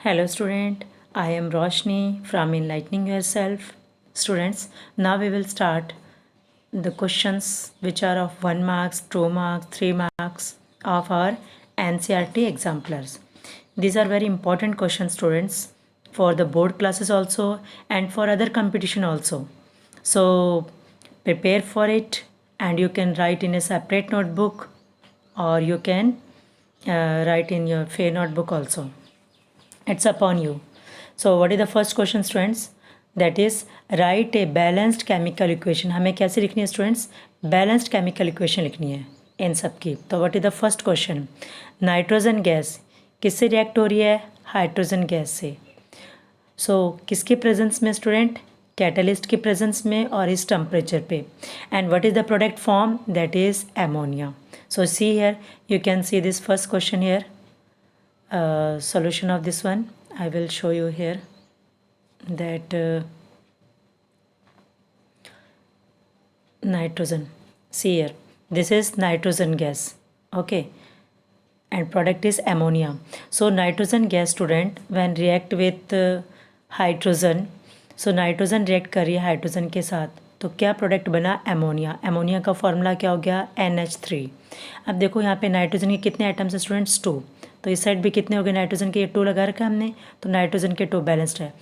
Hello student, I am Roshni from Enlightening Yourself. Students, now we will start the questions which are of 1 marks, 2 marks, 3 marks of our NCERT exemplars. These are very important questions students for the board classes also and for other competition also. So prepare for it and you can write in a separate notebook or you can write in your fair notebook also. It's upon you. So what is the first question students? That is write a balanced chemical equation. हमें कैसे लिखनी है students? Balanced chemical equation लिखनी है इन सब की. तो what is the first question? Nitrogen gas किससे रिएक्ट हो रही है? हाइड्रोजन गैस से. सो किसके प्रेजेंस में स्टूडेंट? कैटलिस्ट की प्रेजेंस में और इस टेम्परेचर पे. And what is the product form? That is ammonia. So see here you can see this first question here. Solution of this one I will show you here that nitrogen, see here, this is nitrogen gas, okay, and product is ammonia. So nitrogen gas student when react with hydrogen, so nitrogen react कर रही है hydrogen के साथ तो क्या product बना? Ammonia. Ammonia का formula क्या हो गया? NH3. अब देखो यहाँ पे नाइट्रोजन के कितने आइटम्स है स्टूडेंट्स? 2. तो इस साइड भी कितने हो गए नाइट्रोजन के? ये 2 लगा रखा है हमने तो नाइट्रोजन के 2 बैलेंस्ड है.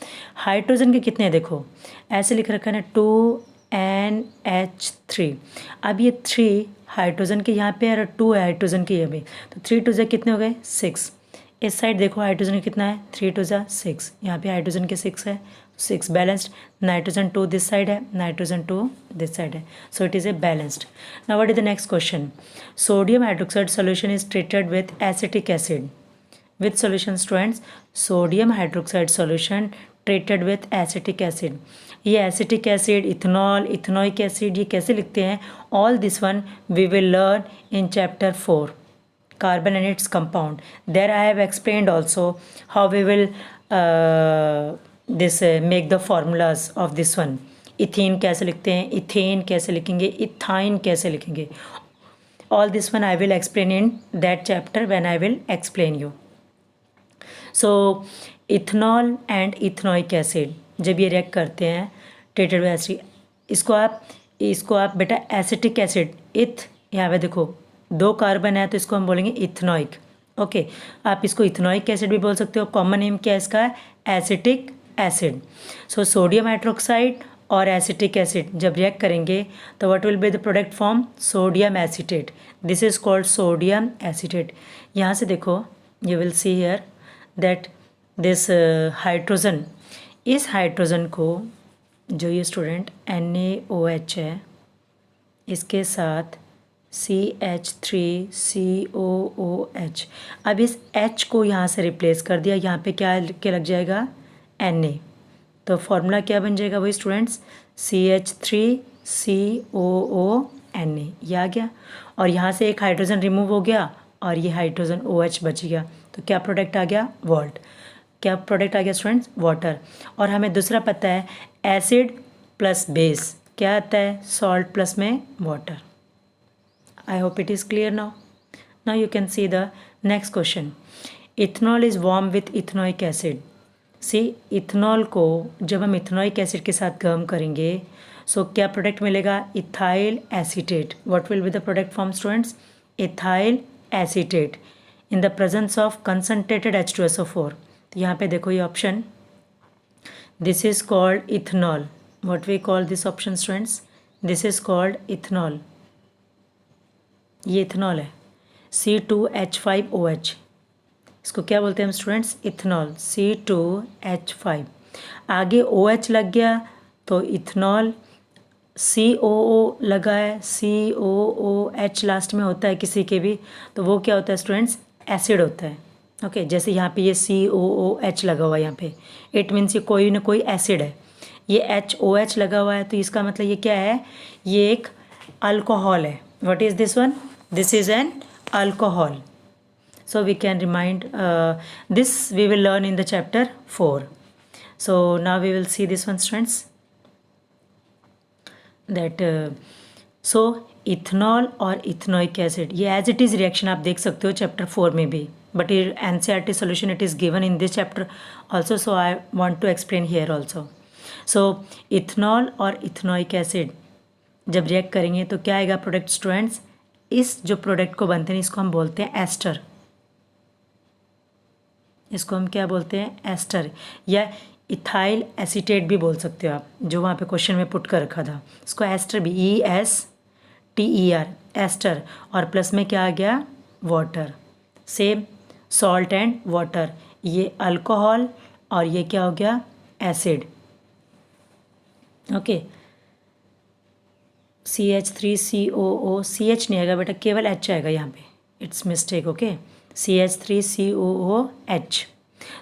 हाइड्रोजन के कितने हैं देखो ऐसे लिख रखा है 2NH3. अब ये 3 हाइड्रोजन के यहाँ पे और 2 है हाइड्रोजन के ये भी तो 3 2 कितने हो गए? 6. इस साइड देखो हाइड्रोजन के कितना है? 3 2 6. यहाँ पे हाइड्रोजन के 6 है 6 बैलेंस्ड. नाइट्रोजन 2 दिस साइड है नाइट्रोजन 2 दिस साइड है so it is a balanced. Now what is the next question? Sodium hydroxide solution is treated with acetic acid. With solution students? Sodium hydroxide solution treated with acetic acid. ये acetic acid, ethanol, ethanoic acid ये कैसे लिखते हैं? All this one we will learn in chapter 4 carbon and its compound. There I have explained also how we will make the formulas of this one. Ethane कैसे लिखते हैं, ethane कैसे लिखेंगे, ethyne कैसे लिखेंगे. All this one I will explain in that chapter when I will explain you. So ethanol and ethanoic acid जब ये react करते हैं ट्रीटेड बाय एसिड, इसको आप बेटा एसिटिक एसिड इथ, यहाँ पे देखो 2 कार्बन है तो इसको हम बोलेंगे इथेनोइक. ओके आप इसको इथेनोइक एसिड भी बोल सकते हो. कॉमन नेम क्या है इसका? Acetic acid. So sodium hydroxide और एसिटिक एसिड जब रिएक्ट करेंगे तो what will be the product form? Sodium acetate. This is called sodium acetate. यहाँ से देखो you will see here that this hydrogen, इस हाइड्रोजन को जो ये स्टूडेंट NaOH है इसके साथ CH3COOH. अब इस H को यहाँ से रिप्लेस कर दिया, यहाँ पे क्या लग जाएगा? Na. तो फॉर्मूला क्या बन जाएगा वही स्टूडेंट्स? CH3COONA. ये आ गया और यहाँ से एक हाइड्रोजन रिमूव हो गया और ये हाइड्रोजन OH बच गया तो क्या प्रोडक्ट आ गया? वॉल्ट. क्या प्रोडक्ट आ गया स्टूडेंट्स? वाटर. और हमें दूसरा पता है एसिड प्लस बेस क्या आता है? सॉल्ट प्लस में water. I hope it is clear now. Now you can see the next question. Ethanol is warm with ethanoic acid. See ethanol को जब हम इथेनोइक एसिड के साथ गर्म करेंगे सो क्या प्रोडक्ट मिलेगा? Ethyl acetate. What will be the product form students? Ethyl acetate in the presence of concentrated H2SO4. तो यहाँ पे देखो ये option, this is called ethanol. What we call this option students? This is called ethanol. ये ethanol है C2H5OH. इसको क्या बोलते हैं हम स्टूडेंट्स? इथेनॉल. C2H5 आगे OH लग गया तो इथेनॉल. COO लगा है, COOH लास्ट में होता है किसी के भी तो वो क्या होता है स्टूडेंट्स? एसिड होता है. ओके जैसे यहाँ पे ये COOH लगा हुआ है यहाँ पे इट मीन्स ये कोई ना कोई एसिड है. ये HOH लगा हुआ है तो इसका मतलब ये क्या है? ये एक अल्कोहल है. What is this one? This is an alcohol. So we can remind this we will learn in the chapter 4. So now we will see this one students. That so ethanol और ethanoic acid ये as it is reaction आप देख सकते हो chapter 4 में भी. but in NCERT solution it is given in this chapter also, so I want to explain here also. So ethanol और ethanoic acid जब रिएक्ट करेंगे तो क्या आएगा प्रोडक्ट स्टूडेंट्स? इस जो प्रोडक्ट को बनते हैं इसको हम बोलते हैं एस्टर। इसको हम क्या बोलते हैं? एस्टर, या इथाइल एसीटेट भी बोल सकते हो आप, जो वहाँ पे क्वेश्चन में पुट कर रखा था। इसको एस्टर भी, ESTER, एस्टर, और प्लस में क्या आ गया? Water. Same salt and water, ये अल्कोहल और ये क्या हो गया? एसिड। ओके, CH3COO, CH नहीं आएगा बेटा, केवल H आएगा यहाँ पे, it's mistake. Okay, CH3COOH।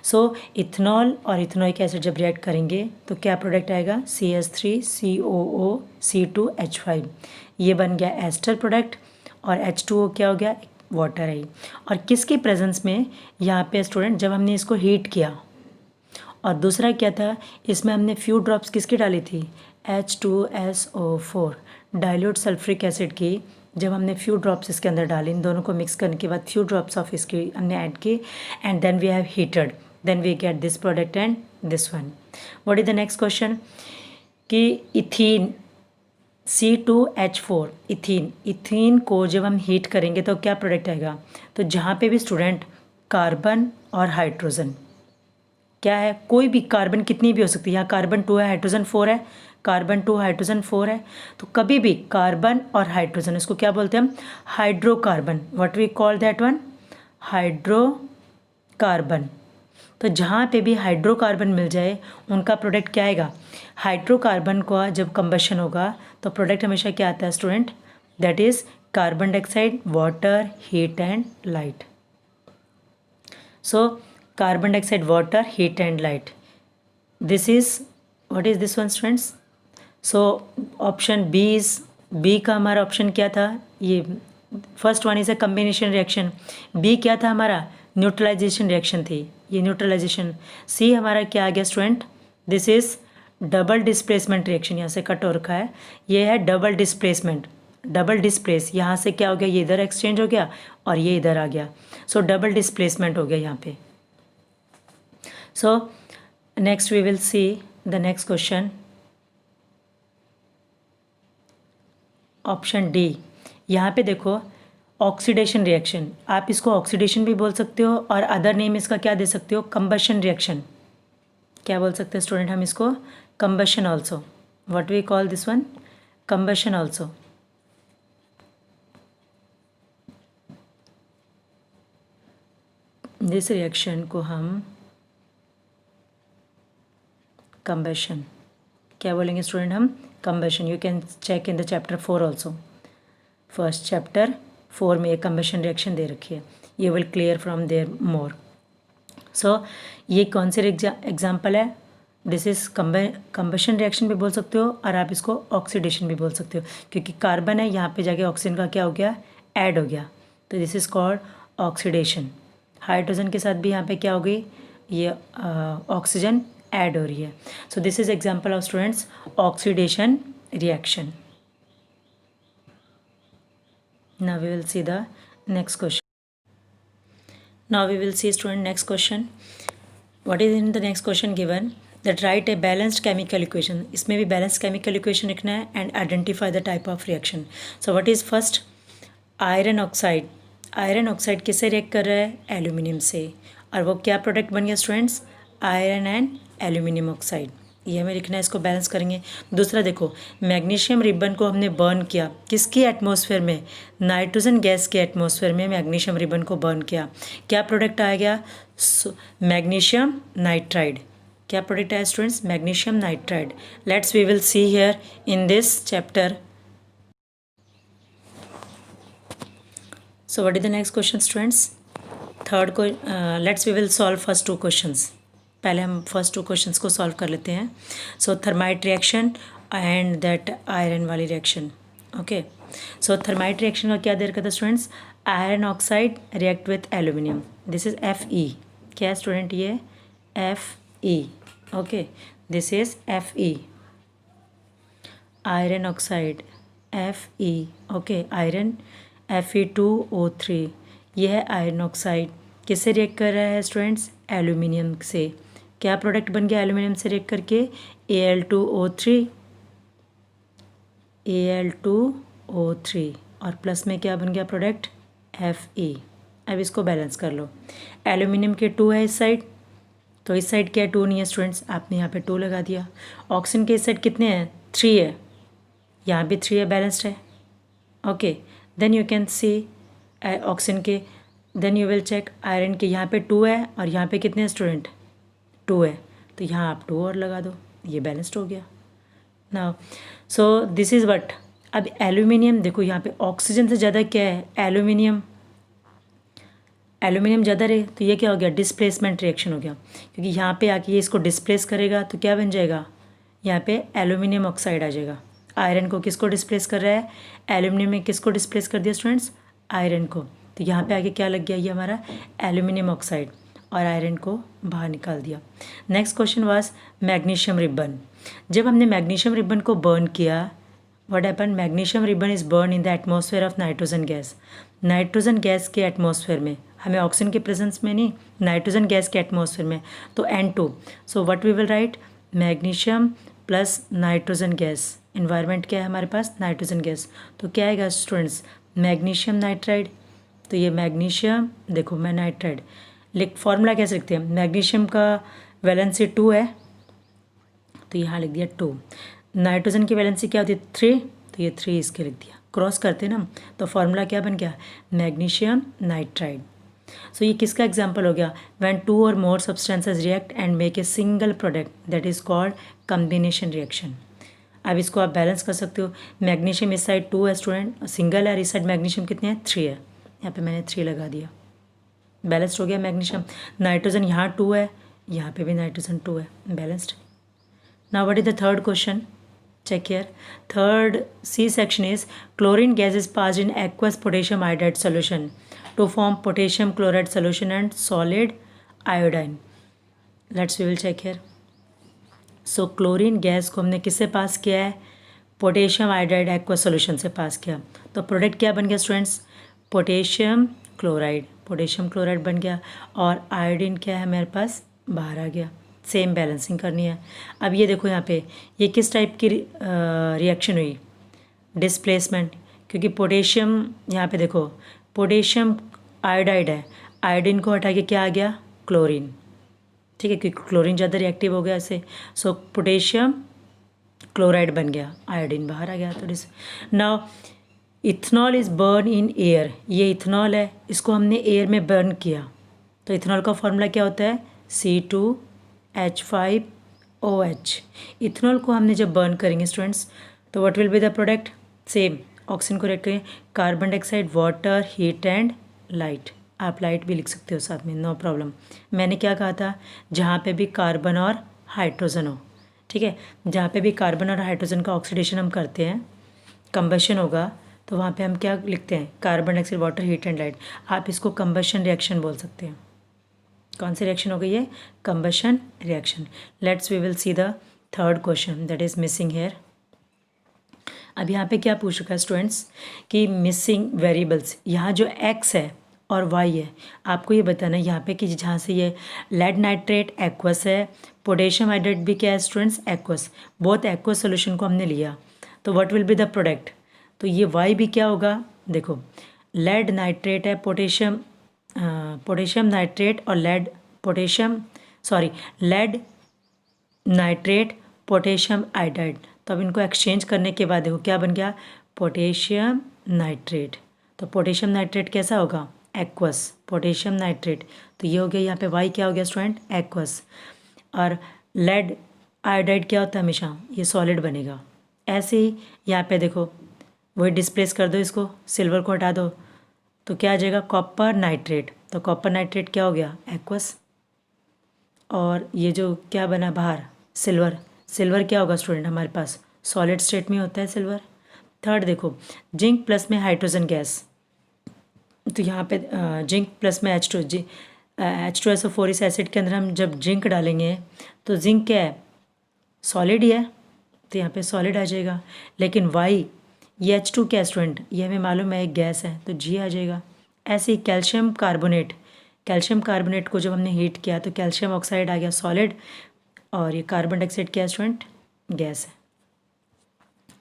So ethanol और इथेनोइक एसिड जब रिएक्ट करेंगे तो क्या प्रोडक्ट आएगा? CH3COO, C2H5, ये बन गया एस्टर प्रोडक्ट, और H2O क्या हो गया? वाटर है। और किसकी प्रेजेंस में? यहाँ पे स्टूडेंट जब हमने इसको हीट किया, और दूसरा क्या था, इसमें हमने फ्यू ड्रॉप्स किसकी डाली थी? H2SO4, डाइल्यूट सल्फ्रिक एसिड की जब हमने फ्यू ड्रॉप्स इसके अंदर डाली, इन दोनों को मिक्स करने के बाद फ्यू ड्रॉप्स ऑफ इसकी हमने ऐड की, and then we have heated, then we get this product and this one. What is the next question? कि इथीन, C2H4, इथीन को जब हम हीट करेंगे तो क्या प्रोडक्ट आएगा? तो जहाँ पे भी स्टूडेंट कार्बन और हाइड्रोजन क्या है, कोई भी कार्बन कितनी भी हो सकती है, यहाँ कार्बन 2 है, हाइड्रोजन 4 है, कार्बन 2 हाइड्रोजन 4 है, तो कभी भी कार्बन और हाइड्रोजन, इसको क्या बोलते हैं हम? Hydrocarbon. What we call that one? Hydrocarbon. तो जहाँ पे भी हाइड्रोकार्बन मिल जाए उनका प्रोडक्ट क्या आएगा? हाइड्रोकार्बन का जब कंबशन होगा तो प्रोडक्ट हमेशा क्या आता है student? That is carbon dioxide, water, heat and light. So carbon dioxide, water, heat and light. This is, what is this one students? So option B is, B का हमारा ऑप्शन क्या था? ये first one is a combination reaction. B क्या था हमारा? Neutralisation reaction थी, ये न्यूट्रलाइजेशन। सी हमारा क्या आ गया student? This is double displacement reaction, यहाँ से कट हो रखा है, ये है डबल डिस्प्लेसमेंट, डबल डिस्प्लेस, यहाँ से क्या हो गया? ये इधर एक्सचेंज हो गया और ये इधर आ गया, सो डबल डिस्प्लेसमेंट हो गया यहाँ पे। So next we will see the next question. Option D, यहाँ पे देखो ऑक्सीडेशन रिएक्शन, आप इसको ऑक्सीडेशन भी बोल सकते हो और अदर नेम इसका क्या दे सकते हो? Combustion reaction. क्या बोल सकते हैं स्टूडेंट हम इसको? Combustion also. What we call this one? Combustion also. This reaction को हम कंबशन क्या बोलेंगे स्टूडेंट? हम combustion. You can check in the chapter 4 also, first chapter 4 में एक कंबशन रिएक्शन दे रखी है, ये will clear from there more. So ये कौन से एग्जाम्पल है? दिस इज कंबशन रिएक्शन भी बोल सकते हो और आप इसको ऑक्सीडेशन भी बोल सकते हो, क्योंकि कार्बन है यहाँ पे जाके ऑक्सीजन का क्या हो गया? ऐड हो गया, तो this is called oxidation. Hydrogen के साथ भी यहाँ पे क्या हो गई? ये ऑक्सीजन ऐड हो रही है। So this is example of students oxidation reaction. Now we will see the next question. Now we will see student next question. What is in the next question given? That write a balanced chemical equation. इसमें भी balanced chemical equation लिखना है and identify the type of reaction. So what is first? Iron oxide. Iron oxide किससे react कर रहा है? Aluminium से, और वो क्या प्रोडक्ट बन गया students? Iron and aluminium oxide. ये हमें लिखना है, इसको बैलेंस करेंगे। दूसरा देखो, मैग्नीशियम रिबन को हमने बर्न किया किसकी एटमॉस्फेयर में? नाइट्रोजन गैस के एटमॉस्फेयर में मैग्नीशियम रिबन को बर्न किया, क्या प्रोडक्ट आ गया? Magnesium nitride. क्या प्रोडक्ट आया students? Magnesium nitride. Let's we will see here in this chapter. So what is the next question students? Third को let's we will solve first two questions. पहले हम first two questions को solve कर लेते हैं। So thermite reaction and that iron वाली reaction. Okay, सो thermite reaction का क्या दे रखा था students? Iron oxide react with aluminium, this is Fe। क्या है स्टूडेंट? ये Fe। Okay, this is Fe, iron oxide Fe। Okay, iron Fe2O3, ये है आयरन ऑक्साइड, किससे रिएक्ट कर रहा है स्टूडेंट्स? एल्यूमिनियम से। क्या प्रोडक्ट बन गया एल्यूमिनियम से रिएक्ट करके? Al2O3, Al2O3 और प्लस में क्या बन गया प्रोडक्ट? Fe। अब इसको बैलेंस कर लो। एल्यूमिनियम के 2 है इस साइड, तो इस साइड क्या है? 2 नहीं है स्टूडेंट्स, आपने यहाँ पे 2 लगा दिया। ऑक्सीजन के इस साइड कितने हैं? 3 है, यहाँ भी 3 है, बैलेंस्ड है। Okay, then you can see oxygen के, then you will check iron के, यहाँ पे 2 है और यहाँ पे कितने हैं स्टूडेंट? 2 है, तो यहाँ आप 2 और लगा दो, ये बैलेंस्ड हो गया। Now so this is what. अब एल्यूमिनियम देखो यहाँ पे ऑक्सीजन से ज़्यादा क्या है? एल्यूमिनियम। एल्यूमिनियम ज़्यादा रहे तो ये क्या हो गया? डिस्प्लेसमेंट रिएक्शन हो गया, क्योंकि यहाँ पे आके ये इसको डिस्प्लेस करेगा तो क्या बन जाएगा? यहाँ पे एल्यूमिनियम ऑक्साइड आ जाएगा। आयरन को किसको डिस्प्लेस कर रहा है? एल्यूमिनियम में किसको डिस्प्लेस कर दिया स्टूडेंट्स? आयरन को। तो यहाँ पे आगे क्या लग गया? ये हमारा एल्यूमिनियम ऑक्साइड, और आयरन को बाहर निकाल दिया। Next question was magnesium ribbon. जब हमने मैग्नीशियम रिबन को बर्न किया, what happen? Magnesium ribbon is burn in the atmosphere of nitrogen gas. Nitrogen gas के एटमॉस्फेयर में, हमें ऑक्सीजन के प्रेजेंस में नहीं, नाइट्रोजन गैस के एटमॉस्फेयर में, तो N2। So what we will write? Magnesium plus nitrogen gas. Environment क्या है हमारे पास? Nitrogen gas. तो क्या आएगा स्टूडेंट्स? Magnesium nitride. तो ये मैग्नीशियम, देखो मैं नाइट्राइड लिख, फॉर्मूला कैसे लिखते हैं? मैग्नीशियम का वैलेंसी 2 है, तो यहाँ लिख दिया 2। नाइट्रोजन की वैलेंसी क्या होती है? 3, तो ये 3 इसके लिख दिया। क्रॉस करते ना, तो फॉर्मूला क्या बन गया? Magnesium nitride. सो ये किसका एग्जाम्पल हो गया? व्हेन 2 और मोर substances react and make a single product, that is called combination reaction. अब इसको आप बैलेंस कर सकते हो। मैग्नीशियम इस साइड 2 है स्टूडेंट, सिंगल है, और इस साइड मैग्नीशियम कितने हैं? 3 है, यहाँ पे मैंने 3 लगा दिया, बैलेंस्ड हो गया मैग्नीशियम। नाइट्रोजन यहाँ 2 है, यहाँ पे भी नाइट्रोजन 2 है, balanced. Now what is the third question? Check here. Third C section is chlorine gas is passed in aqueous potassium iodide solution to form potassium chloride solution and solid iodine. We will check here. So chlorine gas को हमने किससे पास किया है? Potassium iodide aqua solution से पास किया, तो product क्या बन गया students? Potassium chloride. Potassium chloride बन गया, और आयोडीन क्या है मेरे पास? बाहर आ गया। सेम बैलेंसिंग करनी है। अब ये देखो यहाँ पे ये किस टाइप की रिएक्शन हुई? डिस्प्लेसमेंट, क्योंकि पोटेशियम यहाँ पे देखो पोटेशियम आयोडाइड है, आयोडीन को हटा के क्या आ गया? क्लोरीन। ठीक है, क्योंकि क्लोरीन ज़्यादा रिएक्टिव हो गया ऐसे, सो पोटेशियम क्लोराइड बन गया, आयोडीन बाहर आ गया। तो now ethanol is burn in air. ये इथनॉल है, इसको हमने एयर में बर्न किया, तो इथनॉल का फॉर्मूला क्या होता है? C2H5OH। इथनॉल को हमने जब बर्न करेंगे स्टूडेंट्स, तो what will be the product? Same, oxygen को रिएक्ट करें, carbon dioxide, water, heat and light. आप लाइट भी लिख सकते हो साथ में, नो प्रॉब्लम। मैंने क्या कहा था? जहाँ पे भी कार्बन और हाइड्रोजन हो, ठीक है, जहाँ पे भी कार्बन और हाइड्रोजन का ऑक्सीडेशन हम करते हैं, कंबशन होगा, तो वहाँ पे हम क्या लिखते हैं? Carbon dioxide, water, heat and light. आप इसको कंबशन रिएक्शन बोल सकते हैं। कौन सी रिएक्शन हो गई है? Combustion reaction. Let's we will see the third question that is missing here. अब यहाँ पे क्या पूछ रखा है स्टूडेंट्स कि मिसिंग वेरिएबल्स, यहाँ जो x है और y है, आपको ये बताना है यहाँ पे कि जहाँ से ये लेड नाइट्रेट एक्वस है, पोटेशियम हाइड्रेट भी क्या है स्टूडेंट्स? एक्वस। बहुत एक्वस सोल्यूशन को हमने लिया, तो what will be the product? तो ये y भी क्या होगा? देखो लेड नाइट्रेट है, पोटेशियम नाइट्रेट और लेड नाइट्रेट पोटेशियम आयोडाइड। तो अब इनको एक्सचेंज करने के बाद देखो क्या बन गया? Potassium nitrate. तो पोटेशियम नाइट्रेट कैसा होगा? Aqueous, potassium nitrate. तो ये हो गया, यहाँ पे वाई क्या हो गया स्टूडेंट? एक्वस। और लेड आयोडाइड क्या होता है? हमेशा ये सॉलिड बनेगा। ऐसे ही यहाँ पे देखो वही डिस्प्लेस कर दो, इसको सिल्वर को हटा दो, तो क्या आ जाएगा? Copper nitrate. तो कॉपर नाइट्रेट क्या हो गया? एक्वस। और ये जो क्या बना बाहर? सिल्वर। सिल्वर क्या होगा स्टूडेंट हमारे पास? सॉलिड स्टेट में होता है सिल्वर। थर्ड देखो जिंक प्लस में हाइड्रोजन गैस, तो यहाँ पे जिंक प्लस में H2SO4 इस एसिड के अंदर हम जब जिंक डालेंगे तो जिंक क्या है? सॉलिड ही है, तो यहाँ पे सॉलिड आ जाएगा। लेकिन वाई ये H2 क्या है स्टूडेंट? ये हमें मालूम है एक गैस है, तो G आ जाएगा। ऐसे ही कैल्शियम कार्बोनेट, कैल्शियम कार्बोनेट को जब हमने हीट किया तो कैल्शियम ऑक्साइड आ गया सॉलिड, और ये कार्बन डाइऑक्साइड क्या है स्टूडेंट, गैस है।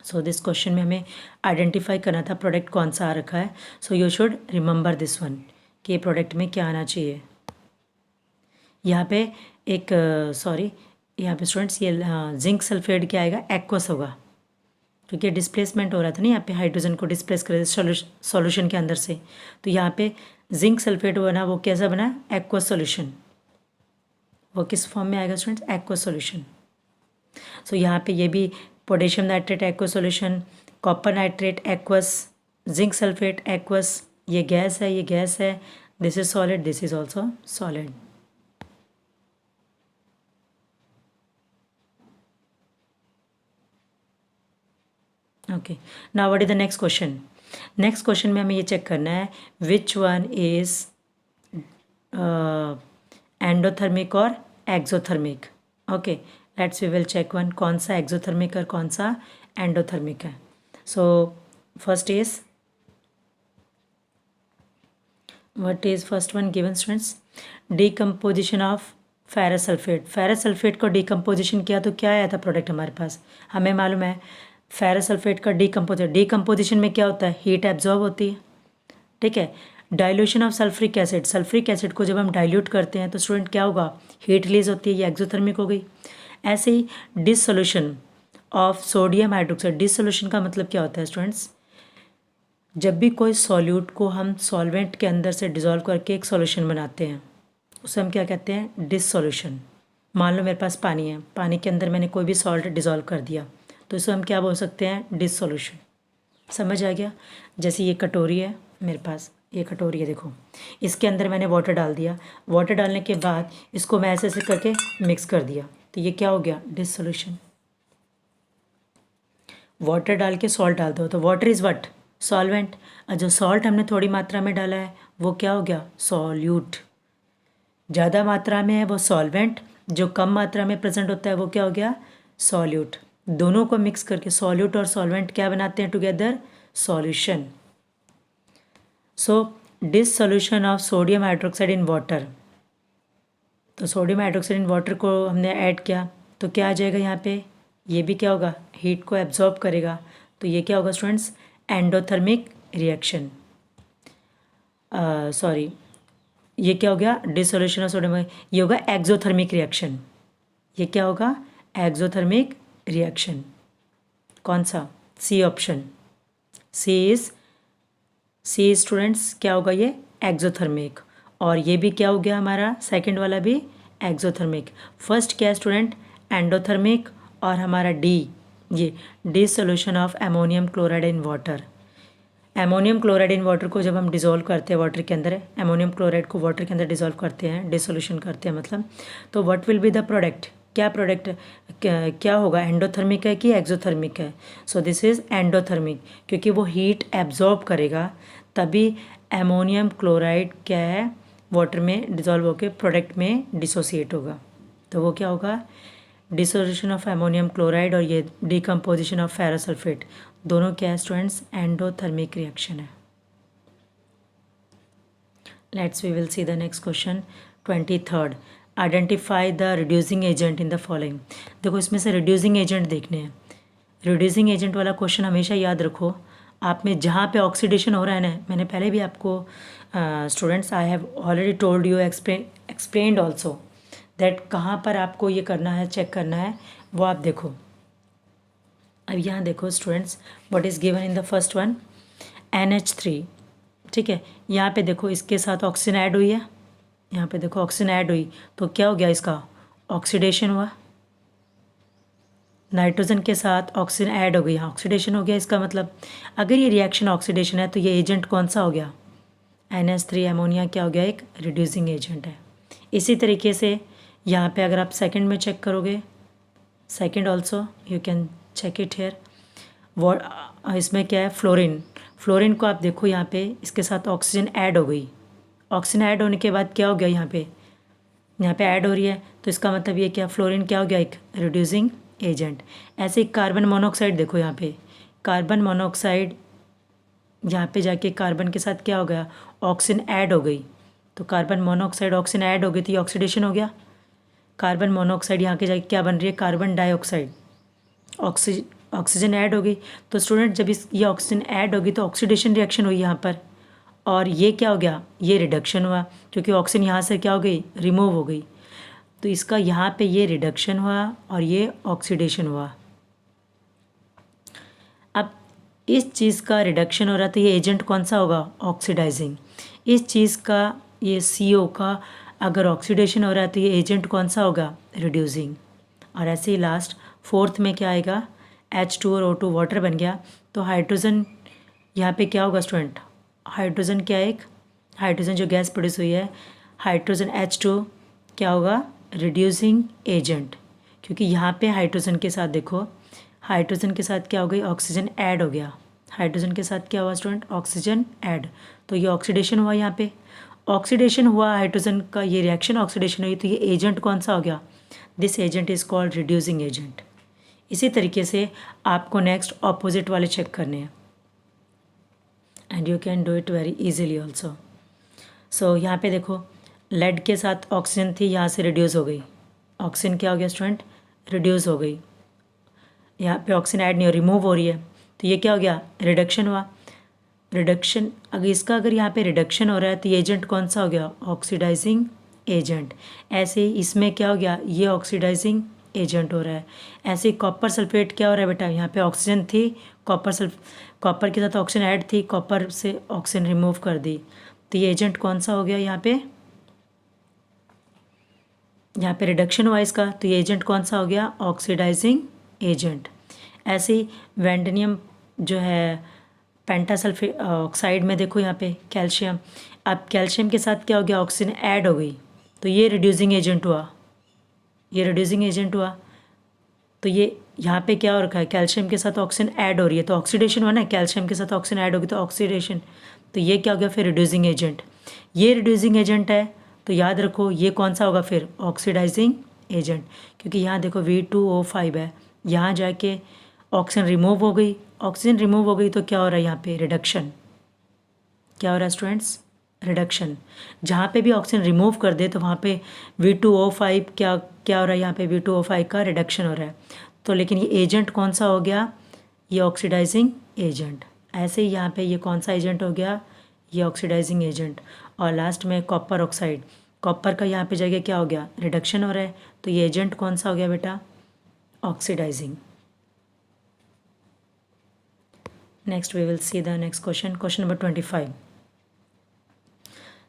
सो दिस क्वेश्चन में हमें आइडेंटिफाई करना था प्रोडक्ट कौन सा आ रखा है। So you should remember this one कि ये प्रोडक्ट में क्या आना चाहिए। यहाँ पे एक यहाँ पे स्टूडेंट्स ये जिंक सल्फेट क्या आएगा, एक्वस होगा, क्योंकि डिस्प्लेसमेंट हो रहा था ना यहाँ पे, हाइड्रोजन को डिस्प्लेस कर सॉल्यूशन के अंदर से। तो यहाँ पे जिंक सल्फेट बना, वो कैसा बना, एक्वस सॉल्यूशन। वो किस फॉर्म में आएगा स्टूडेंट्स, एक्वस सॉल्यूशन। सो यहाँ पे ये भी potassium nitrate aqueous solution, copper nitrate aqueous, zinc sulphate aqueous, ये गैस है, ये गैस है, this is solid, this is also solid. Okay, now what is the next question. Next question में हमें ये चेक करना है विच वन इज एंडोथर्मिक और exothermic. Okay, let's we will check one, कौन सा एक्सोथर्मिक और कौन सा एंडोथर्मिक है। So first is, what is first one given students, decomposition of ferrous sulphate. Ferrous sulphate को डीकम्पोजिशन किया तो क्या आया था प्रोडक्ट हमारे पास, हमें मालूम है फेरस सल्फेट का डीकम्पोजिशन में क्या होता है, हीट एब्जॉर्ब होती है, ठीक है। Dilution of sulphuric acid, sulphuric acid को जब हम डाइल्यूट करते हैं तो स्टूडेंट क्या होगा, हीट रिलीज होती है, ये एक्सोथर्मिक हो गई। ऐसे ही dissolution of sodium hydroxide, dissolution का मतलब क्या होता है स्टूडेंट्स, जब भी कोई सॉल्यूट को हम सॉल्वेंट के अंदर से डिज़ोल्व करके एक सॉल्यूशन बनाते हैं उसे हम क्या कहते हैं, डिसोल्यूशन। मान लो मेरे पास पानी है, पानी के अंदर मैंने कोई भी सॉल्ट डिज़ोल्व कर दिया तो इसे हम क्या बोल सकते हैं, डिसोल्यूशन। समझ आ गया। जैसे ये कटोरी है मेरे पास, ये कटोरी है देखो, इसके अंदर मैंने वाटर डाल दिया, वाटर डालने के बाद इसको मैं ऐसे ऐसे करके मिक्स कर दिया तो ये क्या हो गया, डिसोल्यूशन। वाटर डाल के सॉल्ट डाल दो तो वाटर इज़ व्हाट, सॉल्वेंट, और जो सॉल्ट हमने थोड़ी मात्रा में डाला है वो क्या हो गया, सॉल्यूट। ज़्यादा मात्रा में है वो सॉल्वेंट, जो कम मात्रा में प्रेजेंट होता है वो क्या हो गया, सॉल्यूट। दोनों को मिक्स करके सॉल्यूट और सॉल्वेंट क्या बनाते हैं together, solution. So dissolution of sodium hydroxide in water, तो सोडियम हाइड्रोक्साइड इन वाटर को हमने ऐड किया तो क्या आ जाएगा यहाँ पे, ये भी क्या होगा, हीट को एब्जॉर्ब करेगा, तो ये क्या होगा स्टूडेंट्स, एंडोथर्मिक रिएक्शन। सॉरी, ये क्या हो गया, डिसोल्यूशन ऑफ सोडियम, ये होगा एक्सोथर्मिक रिएक्शन। ये क्या होगा, एक्सोथर्मिक रिएक्शन। कौन सा, सी ऑप्शन, सी स्टूडेंट्स क्या होगा, ये एक्सोथर्मिक। और ये भी क्या हो गया हमारा, सेकंड वाला भी एक्सोथर्मिक। फर्स्ट क्या है स्टूडेंट, एंडोथर्मिक, और हमारा डी, ये dissolution of ammonium chloride in water. Ammonium chloride in water को जब हम डिज़ोल्व करते हैं वाटर के अंदर, अमोनियम क्लोराइड को वाटर के अंदर डिज़ोल्व करते हैं, डिसोल्यूशन करते हैं मतलब, तो what will be the product, क्या प्रोडक्ट क्या होगा, एंडोथर्मिक है कि एक्सोथर्मिक है। सो दिस इज़ एंडोथर्मिक, क्योंकि वो हीट एब्जॉर्ब करेगा तभी अमोनियम क्लोराइड क्या है, वाटर में डिज़ोल्व होकर प्रोडक्ट में डिसोसिएट होगा, तो वो क्या होगा, डिसोल्यूशन ऑफ अमोनियम क्लोराइड, और ये डिकम्पोजिशन ऑफ फेरस सल्फेट, दोनों क्या है स्टूडेंट्स, एंडोथर्मिक रिएक्शन है। Let's we will see the next question 23rd, identify the reducing agent in the following. देखो इसमें से रिड्यूसिंग एजेंट देखने हैं, रिड्यूसिंग एजेंट वाला क्वेश्चन हमेशा याद रखो, आप में जहाँ पे ऑक्सीडेशन हो रहा है ना, मैंने पहले भी आपको students I have already told you, explained also that कहाँ पर आपको ये करना है, चेक करना है, वो आप देखो। अब यहाँ देखो students, what is given in the first one, NH3, ठीक है। यहाँ पे देखो इसके साथ ऑक्सीजन ऐड हुई है, यहाँ पे देखो ऑक्सीजन ऐड हुई तो क्या हो गया, इसका ऑक्सीडेशन हुआ, नाइट्रोजन के साथ ऑक्सीजन ऐड हो गई, यहाँ ऑक्सीडेशन हो गया। इसका मतलब अगर ये रिएक्शन ऑक्सीडेशन है तो ये एजेंट कौन सा हो गया, NH3 अमोनिया क्या हो गया, एक रिड्यूसिंग एजेंट है। इसी तरीके से यहाँ पे अगर आप सेकंड में चेक करोगे, second also you can check it here, वो इसमें क्या है, फ्लोरीन, फ्लोरीन को आप देखो यहाँ पे इसके साथ ऑक्सीजन ऐड हो गई, ऑक्सीजन ऐड होने के बाद क्या हो गया, यहाँ पे ऐड हो रही है तो इसका मतलब ये क्या, फ्लोरीन क्या हो गया, एक रिड्यूसिंग एजेंट। ऐसे ही कार्बन मोनोऑक्साइड देखो, यहाँ पे कार्बन मोनोऑक्साइड, यहाँ पे जाके कार्बन के साथ क्या हो गया, ऑक्सीजन ऐड हो गई तो कार्बन मोनोऑक्साइड ऑक्सीजन ऐड हो गई तो ये ऑक्सीडेशन हो गया। कार्बन मोनोऑक्साइड यहाँ के जाके क्या बन रही है, कार्बन डाइऑक्साइड। ऑक्सीजन ऐड हो गई। तो स्टूडेंट जब ये ऑक्सीजन ऐड होगी तो ऑक्सीडेशन रिएक्शन हुई यहाँ पर, और ये क्या हो गया, ये रिडक्शन हुआ, क्योंकि ऑक्सीजन यहाँ से क्या हो गई, रिमूव हो गई। तो इसका यहाँ पे ये रिडक्शन हुआ और ये ऑक्सीडेशन हुआ। अब इस चीज़ का रिडक्शन हो रहा है तो ये एजेंट कौन सा होगा, ऑक्सीडाइजिंग। इस चीज़ का, ये CO का अगर ऑक्सीडेशन हो रहा है तो ये एजेंट कौन सा होगा, रिड्यूसिंग। और ऐसे ही लास्ट फोर्थ में क्या आएगा, H2 और O2 वाटर बन गया। तो हाइड्रोजन यहाँ पे क्या होगा स्टूडेंट, हाइड्रोजन क्या, एक हाइड्रोजन जो गैस प्रोड्यूस हुई है, हाइड्रोजन H2 क्या होगा, रिड्यूसिंग एजेंट। क्योंकि यहाँ पे हाइड्रोजन के साथ देखो, हाइड्रोजन के साथ क्या हो गई, ऑक्सीजन ऐड हो गया। हाइड्रोजन के साथ क्या हुआ स्टूडेंट, ऑक्सीजन ऐड, तो ये ऑक्सीडेशन हुआ। यहाँ पे ऑक्सीडेशन हुआ हाइड्रोजन का, ये रिएक्शन ऑक्सीडेशन हुई, तो ये एजेंट कौन सा हो गया, this agent is called reducing agent. इसी तरीके से आपको नेक्स्ट ऑपोजिट वाले चेक करने हैं, and you can do it very easily also. So यहाँ पे देखो, लेड के साथ ऑक्सीजन थी, यहाँ से रिड्यूस हो गई। ऑक्सीजन क्या हो गया स्टूडेंट, रिड्यूस हो गई। यहाँ पे ऑक्सीजन ऐड नहीं हो, रिमूव हो रही है, तो ये क्या हो गया, रिडक्शन हुआ। रिडक्शन, अगर इसका अगर यहाँ पे रिडक्शन हो रहा है तो ये एजेंट कौन सा हो गया, ऑक्सीडाइजिंग एजेंट। ऐसे ही इसमें क्या हो गया, ये ऑक्सीडाइजिंग एजेंट हो रहा है। ऐसे ही कॉपर सल्फेट क्या हो रहा है बेटा, यहाँ पे ऑक्सीजन थी, कॉपर के साथ ऑक्सीजन ऐड थी, कॉपर से ऑक्सीजन रिमूव कर दी, तो ये एजेंट कौन सा हो गया, यहाँ पे रिडक्शन हुआ इसका, तो ये एजेंट कौन सा हो गया, ऑक्सीडाइजिंग एजेंट। ऐसे ही वेंडेनियम जो है पेंटासल्फेट ऑक्साइड में देखो यहाँ पे कैल्शियम, अब कैल्शियम के साथ क्या हो गया, ऑक्सीजन ऐड हो गई, तो ये रिड्यूसिंग एजेंट हुआ, ये रिड्यूसिंग एजेंट हुआ। तो ये यहाँ पे क्या हो रखा है, कैल्शियम के साथ ऑक्सीजन ऐड हो रही है, तो ऑक्सीडेशन हुआ ना, कैल्शियम के साथ ऑक्सीजन ऐड होगी तो ऑक्सीडेशन, तो ये क्या हो गया फिर, रिड्यूसिंग एजेंट। ये रिड्यूसिंग एजेंट है, तो याद रखो ये कौन सा होगा फिर, ऑक्सीडाइजिंग एजेंट। क्योंकि यहाँ देखो V2O5 है, यहाँ जाके ऑक्सीजन रिमूव हो गई, ऑक्सीजन रिमूव हो गई तो क्या हो रहा है, यहाँ पे रिडक्शन। क्या हो रहा है स्टूडेंट्स, रिडक्शन। जहाँ पे भी ऑक्सीजन रिमूव कर दे तो वहाँ पे V2O5 क्या क्या हो रहा है, यहाँ पे V2O5 का रिडक्शन हो रहा है। तो लेकिन ये एजेंट कौन सा हो गया, ये ऑक्सीडाइजिंग एजेंट। ऐसे ही यहाँ पे ये कौन सा एजेंट हो गया, ये ऑक्सीडाइजिंग एजेंट। और लास्ट में कॉपर ऑक्साइड, कॉपर का यहाँ पे जगह क्या हो गया, रिडक्शन हो रहा है, तो ये एजेंट कौन सा हो गया बेटा, oxidising. Next we will see the next question, question number 25.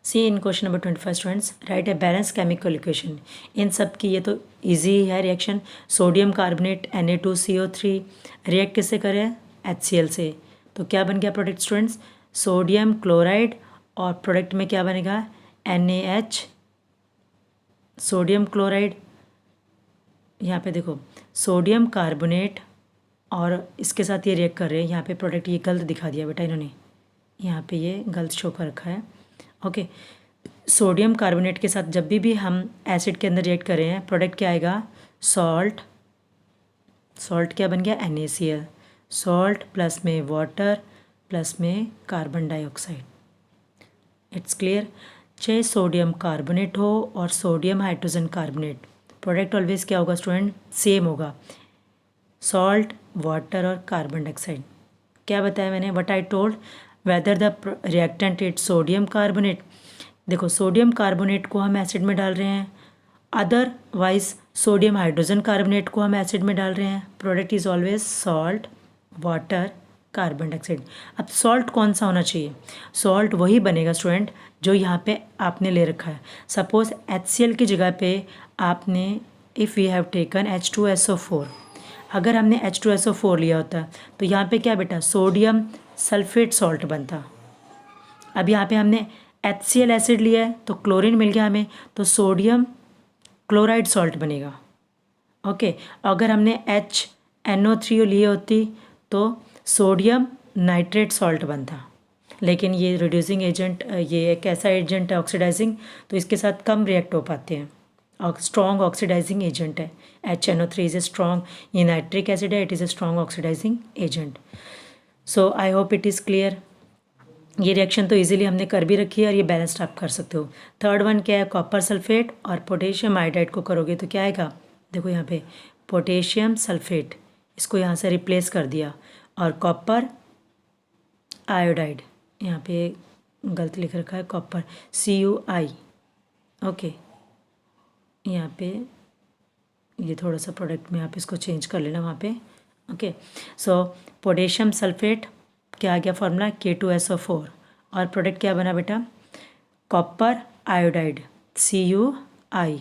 See in question number 25 students, write a balanced chemical equation. इन सब की ये तो easy है reaction. Sodium carbonate Na2CO3 react किससे करें, HCl से, तो क्या बन गया प्रोडक्ट स्टूडेंट्स, सोडियम क्लोराइड, और प्रोडक्ट में क्या बनेगा, NaH, सोडियम क्लोराइड। यहाँ पे देखो सोडियम कार्बोनेट और इसके साथ ये रिएक्ट कर रहे हैं, यहाँ पे प्रोडक्ट ये गलत दिखा दिया बेटा इन्होंने, यहाँ पे ये गलत शो कर रखा है। ओके, सोडियम कार्बोनेट के साथ जब भी हम एसिड के अंदर रिएक्ट कर रहे हैं, प्रोडक्ट क्या आएगा, सॉल्ट। सॉल्ट क्या बन गया, NaCl, सॉल्ट प्लस में वाटर प्लस में कार्बन डाइऑक्साइड। It's clear. चाहे सोडियम कार्बोनेट हो और sodium hydrogen carbonate, product always क्या होगा स्टूडेंट, सेम होगा, सॉल्ट, वाटर और कार्बन डाइऑक्साइड। क्या बताया मैंने, what I told, whether the reactant it sodium carbonate. देखो सोडियम कार्बोनेट को हम एसिड में डाल रहे हैं, अदरवाइज सोडियम हाइड्रोजन कार्बोनेट को हम एसिड में डाल रहे हैं, product is always salt, water, carbon dioxide. अब सॉल्ट कौन सा होना चाहिए, सॉल्ट वही बनेगा स्टूडेंट जो यहाँ पे आपने ले रखा है। सपोज HCl की जगह पे आपने, if you have taken H2SO4, अगर हमने H2SO4 लिया होता तो यहाँ पे क्या बेटा, सोडियम सल्फेट सॉल्ट बनता। अब यहाँ पे हमने HCl एसिड लिया है तो क्लोरीन मिल गया हमें, तो सोडियम क्लोराइड सॉल्ट बनेगा। ओके, अगर हमने HNO3 लिए होती तो सोडियम नाइट्रेट सॉल्ट बनता। लेकिन ये रिड्यूसिंग एजेंट, ये एक ऐसा एजेंट है ऑक्सीडाइजिंग, तो इसके साथ कम रिएक्ट हो पाते हैं, और स्ट्रॉन्ग ऑक्सीडाइजिंग एजेंट है। HNO3 इज़ ए स्ट्रॉन्ग, ये नाइट्रिक एसिड है, it is a strong oxidising agent. So I hope it is clear. ये रिएक्शन तो इजीली हमने कर भी रखी है और ये बैलेंस्ड आप कर सकते हो। थर्ड वन क्या है, कॉपर सल्फेट और पोटेशियम आयोडाइड को करोगे तो क्या आएगा, देखो यहाँ पे पोटेशियम सल्फेट, इसको यहाँ से रिप्लेस कर दिया, और कॉपर आयोडाइड, यहाँ पे गलत लिख रखा है कॉपर CuI, ओके। यहाँ पे ये थोड़ा सा प्रोडक्ट में आप इसको चेंज कर लेना वहाँ पे, ओके। सो पोटेशियम सल्फेट क्या आ गया फॉर्मूला, K2SO4, और प्रोडक्ट क्या बना बेटा, copper iodide CuI,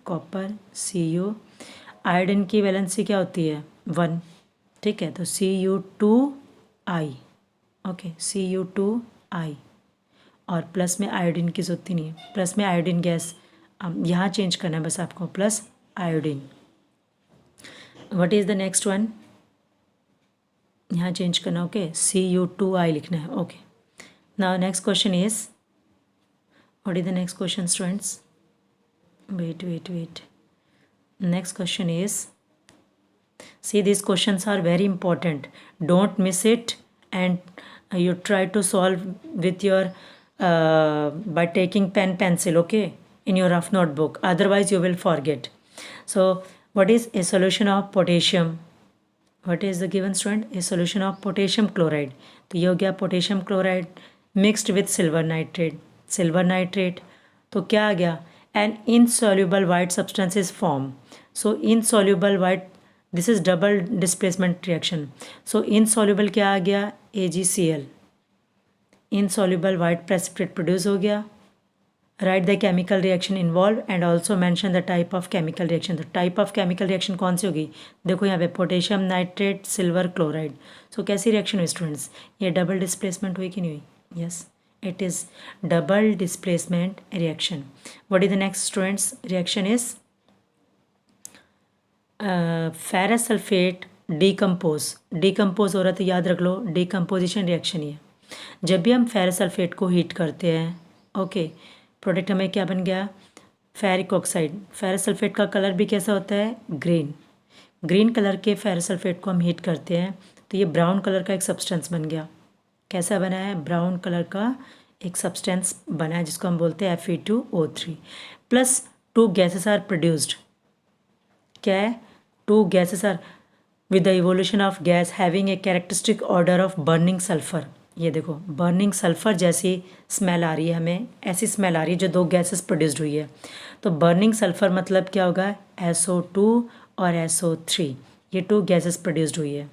copper Cu, iodine की वैलेंसी क्या होती है 1, ठीक है, तो Cu2I, ओके Cu2I, और प्लस में आयोडीन की जरूरत ही नहीं है, प्लस में आयोडीन गैस यहाँ चेंज करना है बस आपको, plus iodine. What is the next one, यहाँ चेंज करना, ओके Cu2I लिखना है, okay. Now next question is, what is the next question students, wait, next question is, see these questions are very important, don't miss it, and you try to solve with your by taking pencil, okay, in your rough notebook, otherwise you will forget. So what is a solution of potassium, what is the given student, a solution of potassium chloride, तो ये हो गया potassium chloride mixed with silver nitrate, तो क्या आ गया, an insoluble white substance is formed. So insoluble white, this is double displacement reaction. So insoluble क्या आ गया, AgCl, insoluble white precipitate produce हो गया. Write the chemical reaction involved and also mention the type of chemical reaction. तो type of chemical reaction कौन सी होगी, देखो यहाँ पे पोटेशियम नाइट्रेट सिल्वर क्लोराइड, सो कैसी रिएक्शन हुई स्टूडेंट्स, ये डबल डिस्प्लेसमेंट हुई कि नहीं हुई, yes it is double displacement reaction. What is the next students reaction is, ferrous sulfate decompose हो रहा, तो याद रख लो डिकम्पोजिशन रिएक्शन ही है। जब भी हम फेरस सल्फेट को हीट करते हैं, ओके, प्रोडक्ट हमें क्या बन गया, फेरिक ऑक्साइड। फेरस सल्फेट का कलर भी कैसा होता है, ग्रीन कलर के फेरस सल्फेट को हम हीट करते हैं तो ये ब्राउन कलर का एक सब्सटेंस बन गया। कैसा बना है, ब्राउन कलर का एक सब्सटेंस बना है जिसको हम बोलते हैं Fe2O3, plus 2 gases are produced. क्या है, 2 gases are with the evolution of gas having a characteristic order of burning sulphur. ये देखो बर्निंग सल्फर जैसी स्मेल आ रही है हमें, ऐसी स्मेल आ रही है जो 2 गैसेस प्रोड्यूस्ड हुई है। तो बर्निंग सल्फर मतलब क्या होगा, SO2 और SO3, ये 2 गैसेस प्रोड्यूस्ड हुई है।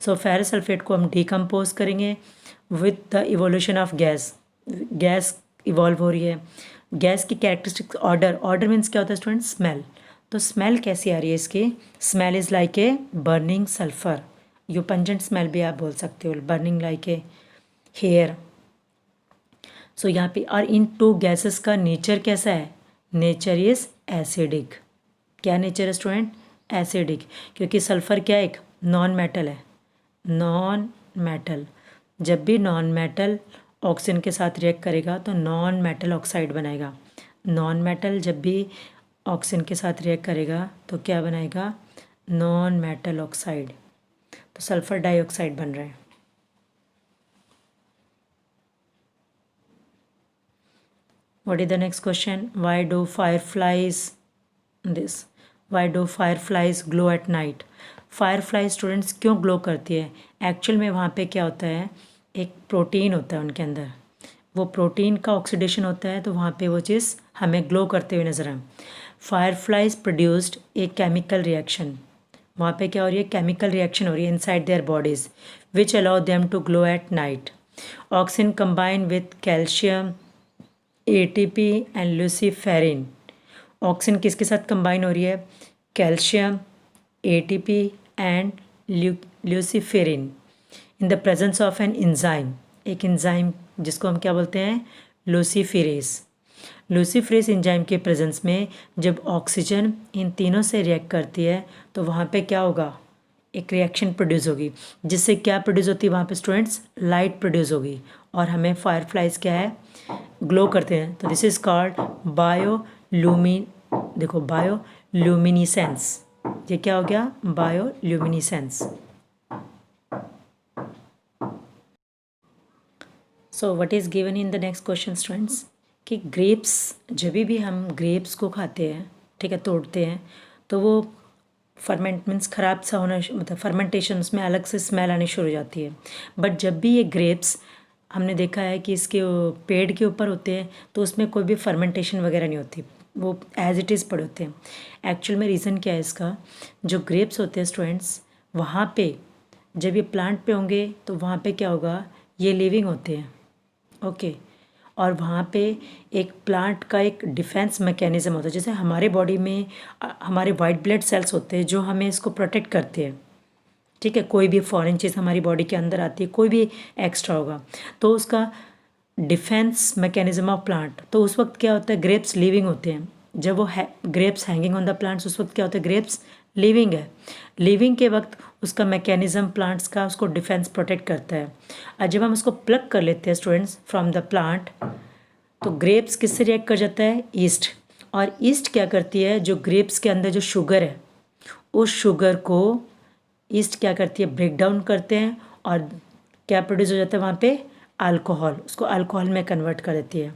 सो फेरस सल्फेट को हम डिकम्पोज करेंगे with the evolution of gas evolve हो रही है। गैस की कैरेक्टरिस्टिक ऑर्डर मीन्स क्या होता है स्टूडेंट, स्मेल। तो स्मेल कैसी आ रही है इसकी, smell is like a burning sulphur, you pungent smell भी आप बोल सकते हो, बर्निंग लाइक ए हेयर। सो यहाँ पे, और इन 2 गैसेस का नेचर कैसा है, नेचर इज़ एसिडिक। क्या नेचर है स्टूडेंट, एसिडिक, क्योंकि सल्फर क्या एक नॉन मेटल है, नॉन मेटल। जब भी नॉन मेटल ऑक्सीजन के साथ रिएक्ट करेगा तो नॉन मेटल ऑक्साइड बनाएगा। नॉन मेटल जब भी ऑक्सीजन के साथ रिएक्ट करेगा तो क्या बनाएगा, नॉन मेटल ऑक्साइड, तो सल्फर डाइऑक्साइड बन रहा है। What is the next question, why do fireflies glow at night. Firefly students क्यों ग्लो करती है, एक्चुअल में वहाँ पे क्या होता है, एक प्रोटीन होता है उनके अंदर, वो प्रोटीन का ऑक्सीडेशन होता है तो वहाँ पे वो चीज़ हमें ग्लो करते हुए नजर आए। Fireflies produced a chemical reaction, वहाँ पे क्या हो रही है, केमिकल रिएक्शन हो रही है inside their bodies which allow them to glow at night. Oxygen combine with calcium, ATP and luciferin. Oxygen किसके साथ कंबाइन हो रही है, calcium, ATP and luciferin in the presence of an enzyme, एक enzyme जिसको हम क्या बोलते हैं, लूसीफेरेस। लूसीफेरेस इंजाइम के प्रेजेंस में जब ऑक्सीजन इन तीनों से रिएक्ट करती है तो वहाँ पे क्या होगा, एक रिएक्शन प्रोड्यूस होगी, जिससे क्या प्रोड्यूस होती है वहाँ पे स्टूडेंट्स, लाइट प्रोड्यूस होगी, और हमें फायरफ्लाइज क्या है, ग्लो करते हैं। तो दिस इज़ कॉल्ड बायोल्यूमिनिसेंस। ये क्या हो गया, bioluminescence. So what is given in the next question students कि ग्रेप्स, जब भी हम ग्रेप्स को खाते हैं, ठीक है, तोड़ते हैं, तो वो फर्मेंट मीन्स ख़राब सा होना, मतलब फर्मेंटेशन, उसमें अलग से स्मेल आनी शुरू हो जाती है। बट जब भी ये ग्रेप्स, हमने देखा है कि इसके पेड़ के ऊपर होते हैं तो उसमें कोई भी फर्मेंटेशन वगैरह नहीं होती, वो एज इट इज़ पड़े होते हैं। एक्चुअल में रीज़न क्या है इसका, जो ग्रेप्स होते हैं स्टूडेंट्स, वहाँ पे जब ये प्लांट पे होंगे तो वहाँ पे क्या होगा, ये लिविंग होते हैं, ओके। और वहाँ पे एक प्लांट का एक डिफेंस मैकेनिज़्म होता है, जैसे हमारे बॉडी में हमारे वाइट ब्लड सेल्स होते हैं जो हमें इसको प्रोटेक्ट करते हैं, ठीक है। कोई भी फॉरेन चीज़ हमारी बॉडी के अंदर आती है, कोई भी एक्स्ट्रा होगा, तो उसका डिफेंस मैकेनिज्म ऑफ प्लांट, तो उस वक्त क्या होता है, ग्रेप्स लिविंग होते हैं। जब वो grapes hanging on the plants, उस वक्त क्या होता है, ग्रेप्स लिविंग है। लिविंग के वक्त उसका मैकेनिज्म प्लांट्स का उसको डिफेंस प्रोटेक्ट करता है। और जब हम उसको प्लग कर लेते हैं स्टूडेंट्स फ्रॉम द प्लांट, तो ग्रेप्स किससे रिएक्ट कर जाता है, ईस्ट। और ईस्ट क्या करती है, जो ग्रेप्स के अंदर जो शुगर है, उस शुगर को ईस्ट क्या करती है, ब्रेक डाउन करते हैं, और क्या प्रोड्यूस हो जाता है वहाँ पे, अल्कोहल, उसको अल्कोहल में कन्वर्ट कर देती है।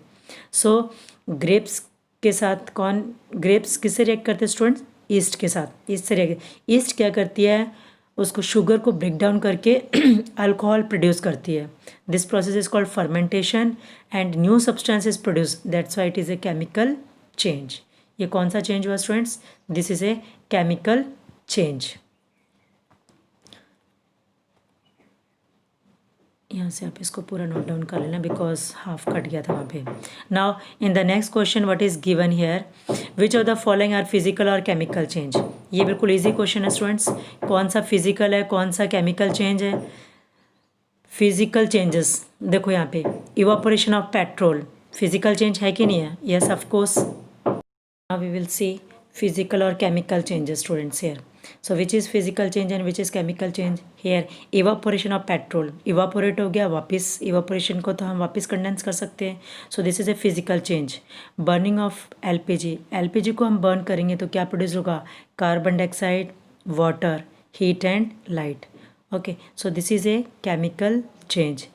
सो ग्रेप्स के साथ कौन, ग्रेप्स किससे रिएक्ट करते हैं स्टूडेंट्स, ईस्ट के साथ, ईस्ट से रिएक्ट। ईस्ट क्या करती है, उसको शुगर को ब्रेक डाउन करके अल्कोहल प्रोड्यूस करती है। This process is called fermentation and new substance is produce, that's why it is a chemical change. ये कौन सा चेंज हुआ students, this is a chemical change. यहाँ से आप इसको पूरा नोट डाउन कर लेना, बिकॉज हाफ कट गया था वहाँ पे। Now in the next question what is given here, which of the following are physical और केमिकल चेंज। ये बिल्कुल इजी क्वेश्चन है स्टूडेंट्स, कौन सा फिजिकल है, कौन सा केमिकल चेंज है। फिजिकल चेंजेस देखो यहाँ पे, evaporation of petrol, physical change है कि नहीं है, yes of course. Now we will see physical or chemical changes students here. So which is physical change and which is chemical change here? evaporation of petrol, evaporate हो गया, वापस evaporation को तो हम वापस condense कर सकते हैं, so this is a physical change. burning of LPG, LPG को हम burn करेंगे तो क्या प्रोड्यूस होगा, carbon dioxide, water, heat and light, okay. So this is a chemical change.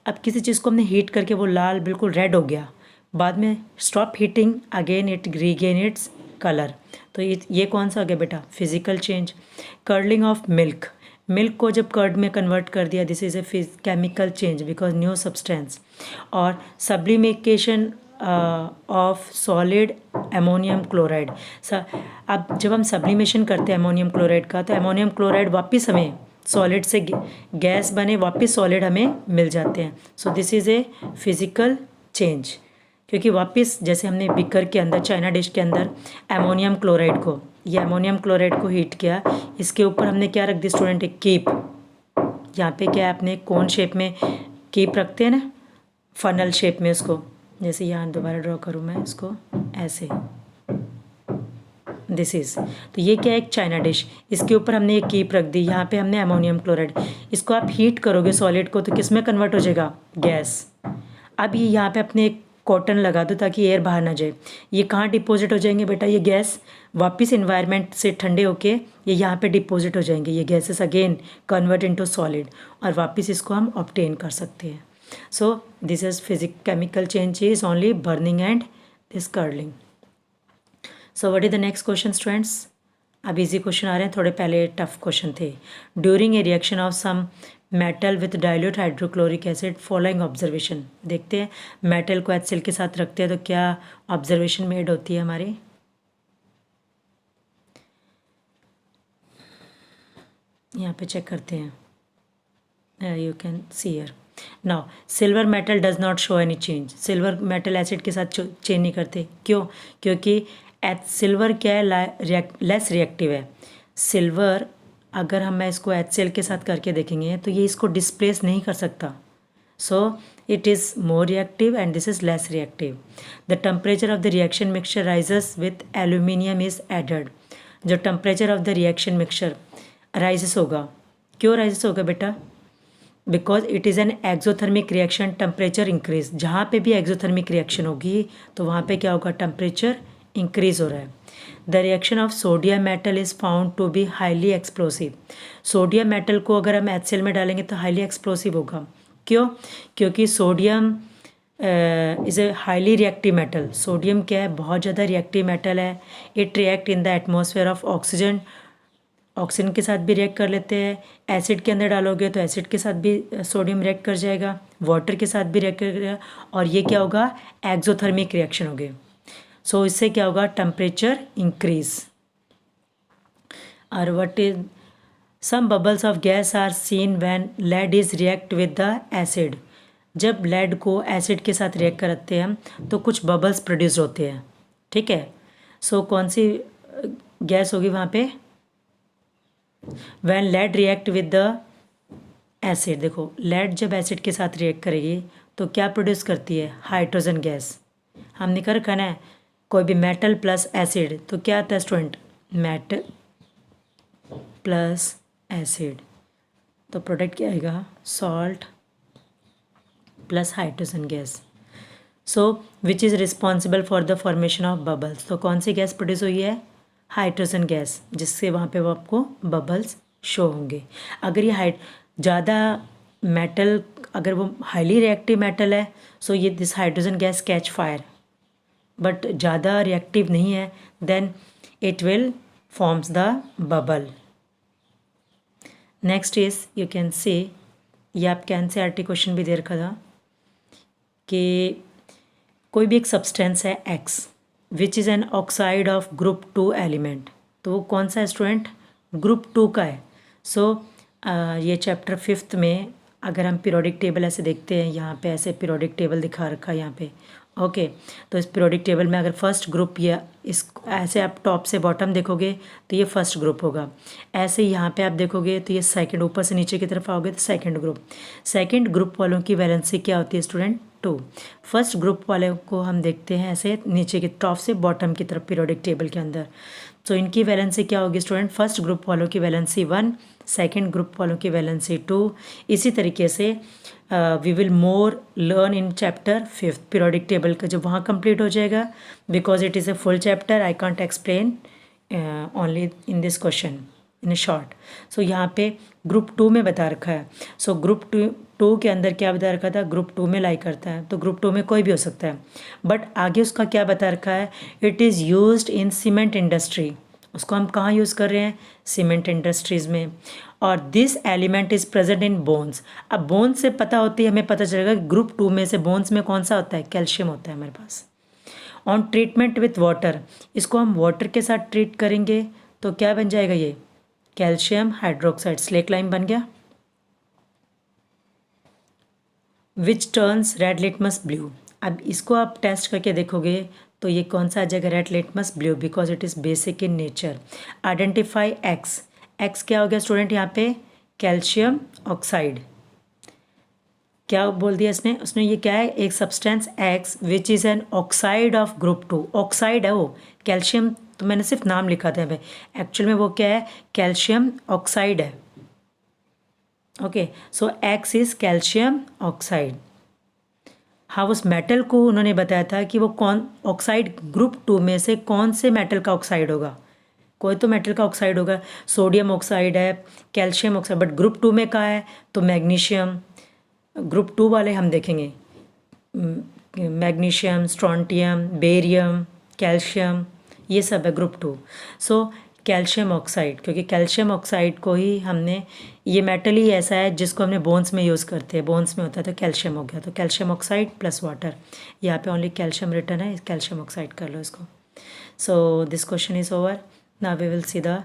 अब किसी चीज़ को हमने हीट करके वो लाल बिल्कुल रेड हो गया, बाद में stop heating, again it regain its colour, तो ये कौन सा हो गया बेटा, physical change. Curling of milk, milk को जब कर्ड में कन्वर्ट कर दिया, this is a chemical change because new substance. और sublimation of solid ammonium chloride, अब जब हम सब्लिमेशन करते हैं अमोनियम क्लोराइड का, तो अमोनियम क्लोराइड वापस हमें सॉलिड से गैस बने, वापस सॉलिड हमें मिल जाते हैं। So this is a physical change, क्योंकि वापस जैसे हमने बिकर के अंदर, चाइना डिश के अंदर अमोनियम क्लोराइड को, ये अमोनियम क्लोराइड को हीट किया, इसके ऊपर हमने क्या रख दी स्टूडेंट, एक कीप। यहाँ पे क्या है, अपने कोन शेप में कीप रखते हैं ना, फनल शेप में उसको, जैसे यहाँ दोबारा ड्रॉ करूँ मैं इसको ऐसे, दिस इज़, तो ये क्या है, एक चाइना डिश, इसके ऊपर हमने एक कीप रख दी, यहाँ पे हमने अमोनियम क्लोराइड, इसको आप हीट करोगे सॉलिड को तो किस में कन्वर्ट हो जाएगा, गैस। अब ये यहाँ पे अपने एक कॉटन लगा दो ताकि एयर बाहर ना जाए, ये कहाँ डिपॉजिट हो जाएंगे बेटा, ये गैस वापस इन्वायरमेंट से ठंडे होके ये यहाँ पे डिपॉजिट हो जाएंगे, ये gases again convert into solid, और वापस इसको हम ऑब्टेन कर सकते हैं। So this is chemical change is only burning and this curling. So what is the next question students, अब इजी क्वेश्चन आ रहे हैं, थोड़े पहले टफ क्वेश्चन थे। During a reaction of some metal with dilute hydrochloric acid following observation, देखते हैं metal को HCl के साथ रखते हैं तो क्या ऑब्जर्वेशन मेड होती है हमारी। यहाँ पे चेक करते हैं, you can see here. Now silver metal does not show any change, silver metal acid के साथ चेंज नहीं करते, क्यों, क्योंकि सिल्वर क्या है, लेस रिएक्टिव है। सिल्वर अगर हम मैं इसको HCl के साथ करके देखेंगे तो ये इसको डिस्प्लेस नहीं कर सकता, so it is more reactive and this is less reactive. The temperature of the reaction mixture rises with aluminium is added, जो temperature of the reaction mixture rises होगा, क्यों राइजेस होगा बेटा, because it is an exothermic reaction, temperature increase, जहाँ पे भी exothermic reaction होगी तो वहाँ पे क्या होगा, टेम्परेचर इंक्रीज हो रहा है। The reaction of sodium metal is found to be highly explosive, sodium metal को अगर हम HCl में डालेंगे तो हाईली एक्सप्लोसिव होगा, क्यों? क्योंकि sodium is a highly reactive metal. Sodium क्या है? बहुत ज़्यादा रिएक्टिव मेटल है। It react in the atmosphere of oxygen, oxygen के साथ भी रिएक्ट कर लेते हैं। एसिड के अंदर डालोगे तो एसिड के साथ भी सोडियम रिएक्ट कर जाएगा, वाटर के साथ भी रिएक्ट करेगा, और ये क्या होगा? एक्सोथर्मिक रिएक्शन होगी। सो इससे क्या होगा? Temperature increase. और what is some bubbles of gas are seen when lead is react with the acid. जब लेड को एसिड के साथ रिएक्ट करते हैं तो कुछ बबल्स प्रोड्यूस होते हैं, ठीक है। सो कौन सी गैस होगी वहाँ पे? When lead react with the acid. देखो लेड जब एसिड के साथ रिएक्ट करेगी तो क्या प्रोड्यूस करती है? Hydrogen gas. हमने कर रखा है कोई भी मेटल प्लस एसिड तो क्या आता है स्टूडेंट? मेटल प्लस एसिड, तो प्रोडक्ट क्या आएगा? Salt plus hydrogen gas. So which is responsible for the formation of bubbles. तो कौन सी गैस प्रोड्यूस हुई है? हाइड्रोजन गैस, जिससे वहाँ पे वो आपको बबल्स शो होंगे। अगर ये ज़्यादा मेटल, अगर वो हाईली रिएक्टिव मेटल है सो ये this hydrogen gas catch fire, but ज़्यादा रिएक्टिव नहीं है then it will forms the bubble. Next is you can say, ये आपके एनसीईआरटी क्वेश्चन भी दे रखा था कि कोई भी एक सब्सटेंस है x which is an oxide of group 2 element. तो वो कौन सा है स्टूडेंट? ग्रुप 2 का है। सो ये चैप्टर 5th में अगर हम पीरियोडिक टेबल ऐसे देखते हैं, यहाँ पे ऐसे पीरियोडिक टेबल दिखा रखा है यहाँ पे, ओके। तो इस पीरियोडिक टेबल में अगर फर्स्ट ग्रुप या इस ऐसे आप टॉप से बॉटम देखोगे तो ये फर्स्ट ग्रुप होगा। ऐसे यहाँ पे आप देखोगे तो ये सेकंड, ऊपर से नीचे की तरफ आओगे तो सेकंड ग्रुप। सेकंड ग्रुप वालों की वैलेंसी क्या होती है स्टूडेंट? 2। फर्स्ट ग्रुप वाले को हम देखते हैं ऐसे नीचे की टॉप से बॉटम की तरफ पीरियोडिक टेबल के अंदर। तो इनकी वैलेंसी क्या होगी स्टूडेंट? फर्स्ट ग्रुप वालों की वैलेंसी 1, सेकंड ग्रुप वालों की वैलेंसी 2। इसी तरीके से we will more learn in chapter 5th। Periodic table का जब वहाँ कंप्लीट हो जाएगा, because it is a full chapter, I can't explain only in this question in a short. So यहाँ पे ग्रुप 2 में बता रखा है। सो ग्रुप 2 के अंदर क्या बता रखा था? ग्रुप 2 में लाई करता है, तो ग्रुप 2 में कोई भी हो सकता है, बट आगे उसका क्या बता रखा है? It is used in cement industry. उसको हम कहाँ यूज़ कर रहे हैं? सीमेंट इंडस्ट्रीज़ में। और this element is present in bones. अब बोन्स से पता होती है, हमें पता चलेगा ग्रुप 2 में से बोन्स में कौन सा होता है? कैल्शियम होता है हमारे पास। ऑन ट्रीटमेंट विथ वाटर, इसको हम वाटर के साथ ट्रीट करेंगे तो क्या बन जाएगा? ये कैल्शियम हाइड्रोक्साइड, स्लेक लाइम बन गया। Which turns red litmus blue. अब इसको आप टेस्ट करके देखोगे तो ये कौन सा आ जाएगा? Red litmus blue, because it is basic in nature. Identify x. X क्या हो गया स्टूडेंट यहाँ पे? Calcium oxide. क्या बोल दिया इसने? उसने ये क्या है? एक substance x which is an oxide of group 2। Oxide है वो, कैल्शियम तो मैंने सिर्फ नाम लिखा था भाई, एक्चुअल में वो क्या है? कैल्शियम ऑक्साइड है। Okay, so x is calcium oxide. हाँ, उस मेटल को उन्होंने बताया था कि वो कौन ऑक्साइड ग्रुप 2 में से कौन से मेटल का ऑक्साइड होगा। कोई तो मेटल का ऑक्साइड होगा, सोडियम ऑक्साइड है, कैल्शियम ऑक्साइड, बट ग्रुप 2 में कहाँ है? तो मैग्नीशियम। ग्रुप 2 वाले हम देखेंगे मैग्नीशियम, स्ट्रॉन्टियम, बेरियम, कैल्शियम, ये सब है ग्रुप 2। सो कैल्शियम ऑक्साइड, क्योंकि कैल्शियम ऑक्साइड को ही हमने, ये मेटल ही ऐसा है जिसको हमने बोन्स में यूज़ करते हैं, बोन्स में होता है तो कैल्शियम हो गया। तो कैल्शियम ऑक्साइड प्लस वाटर, यहाँ पे ओनली कैल्शियम रिटर्न है, कैल्शियम ऑक्साइड कर लो इसको। So this question is over. Now we will see the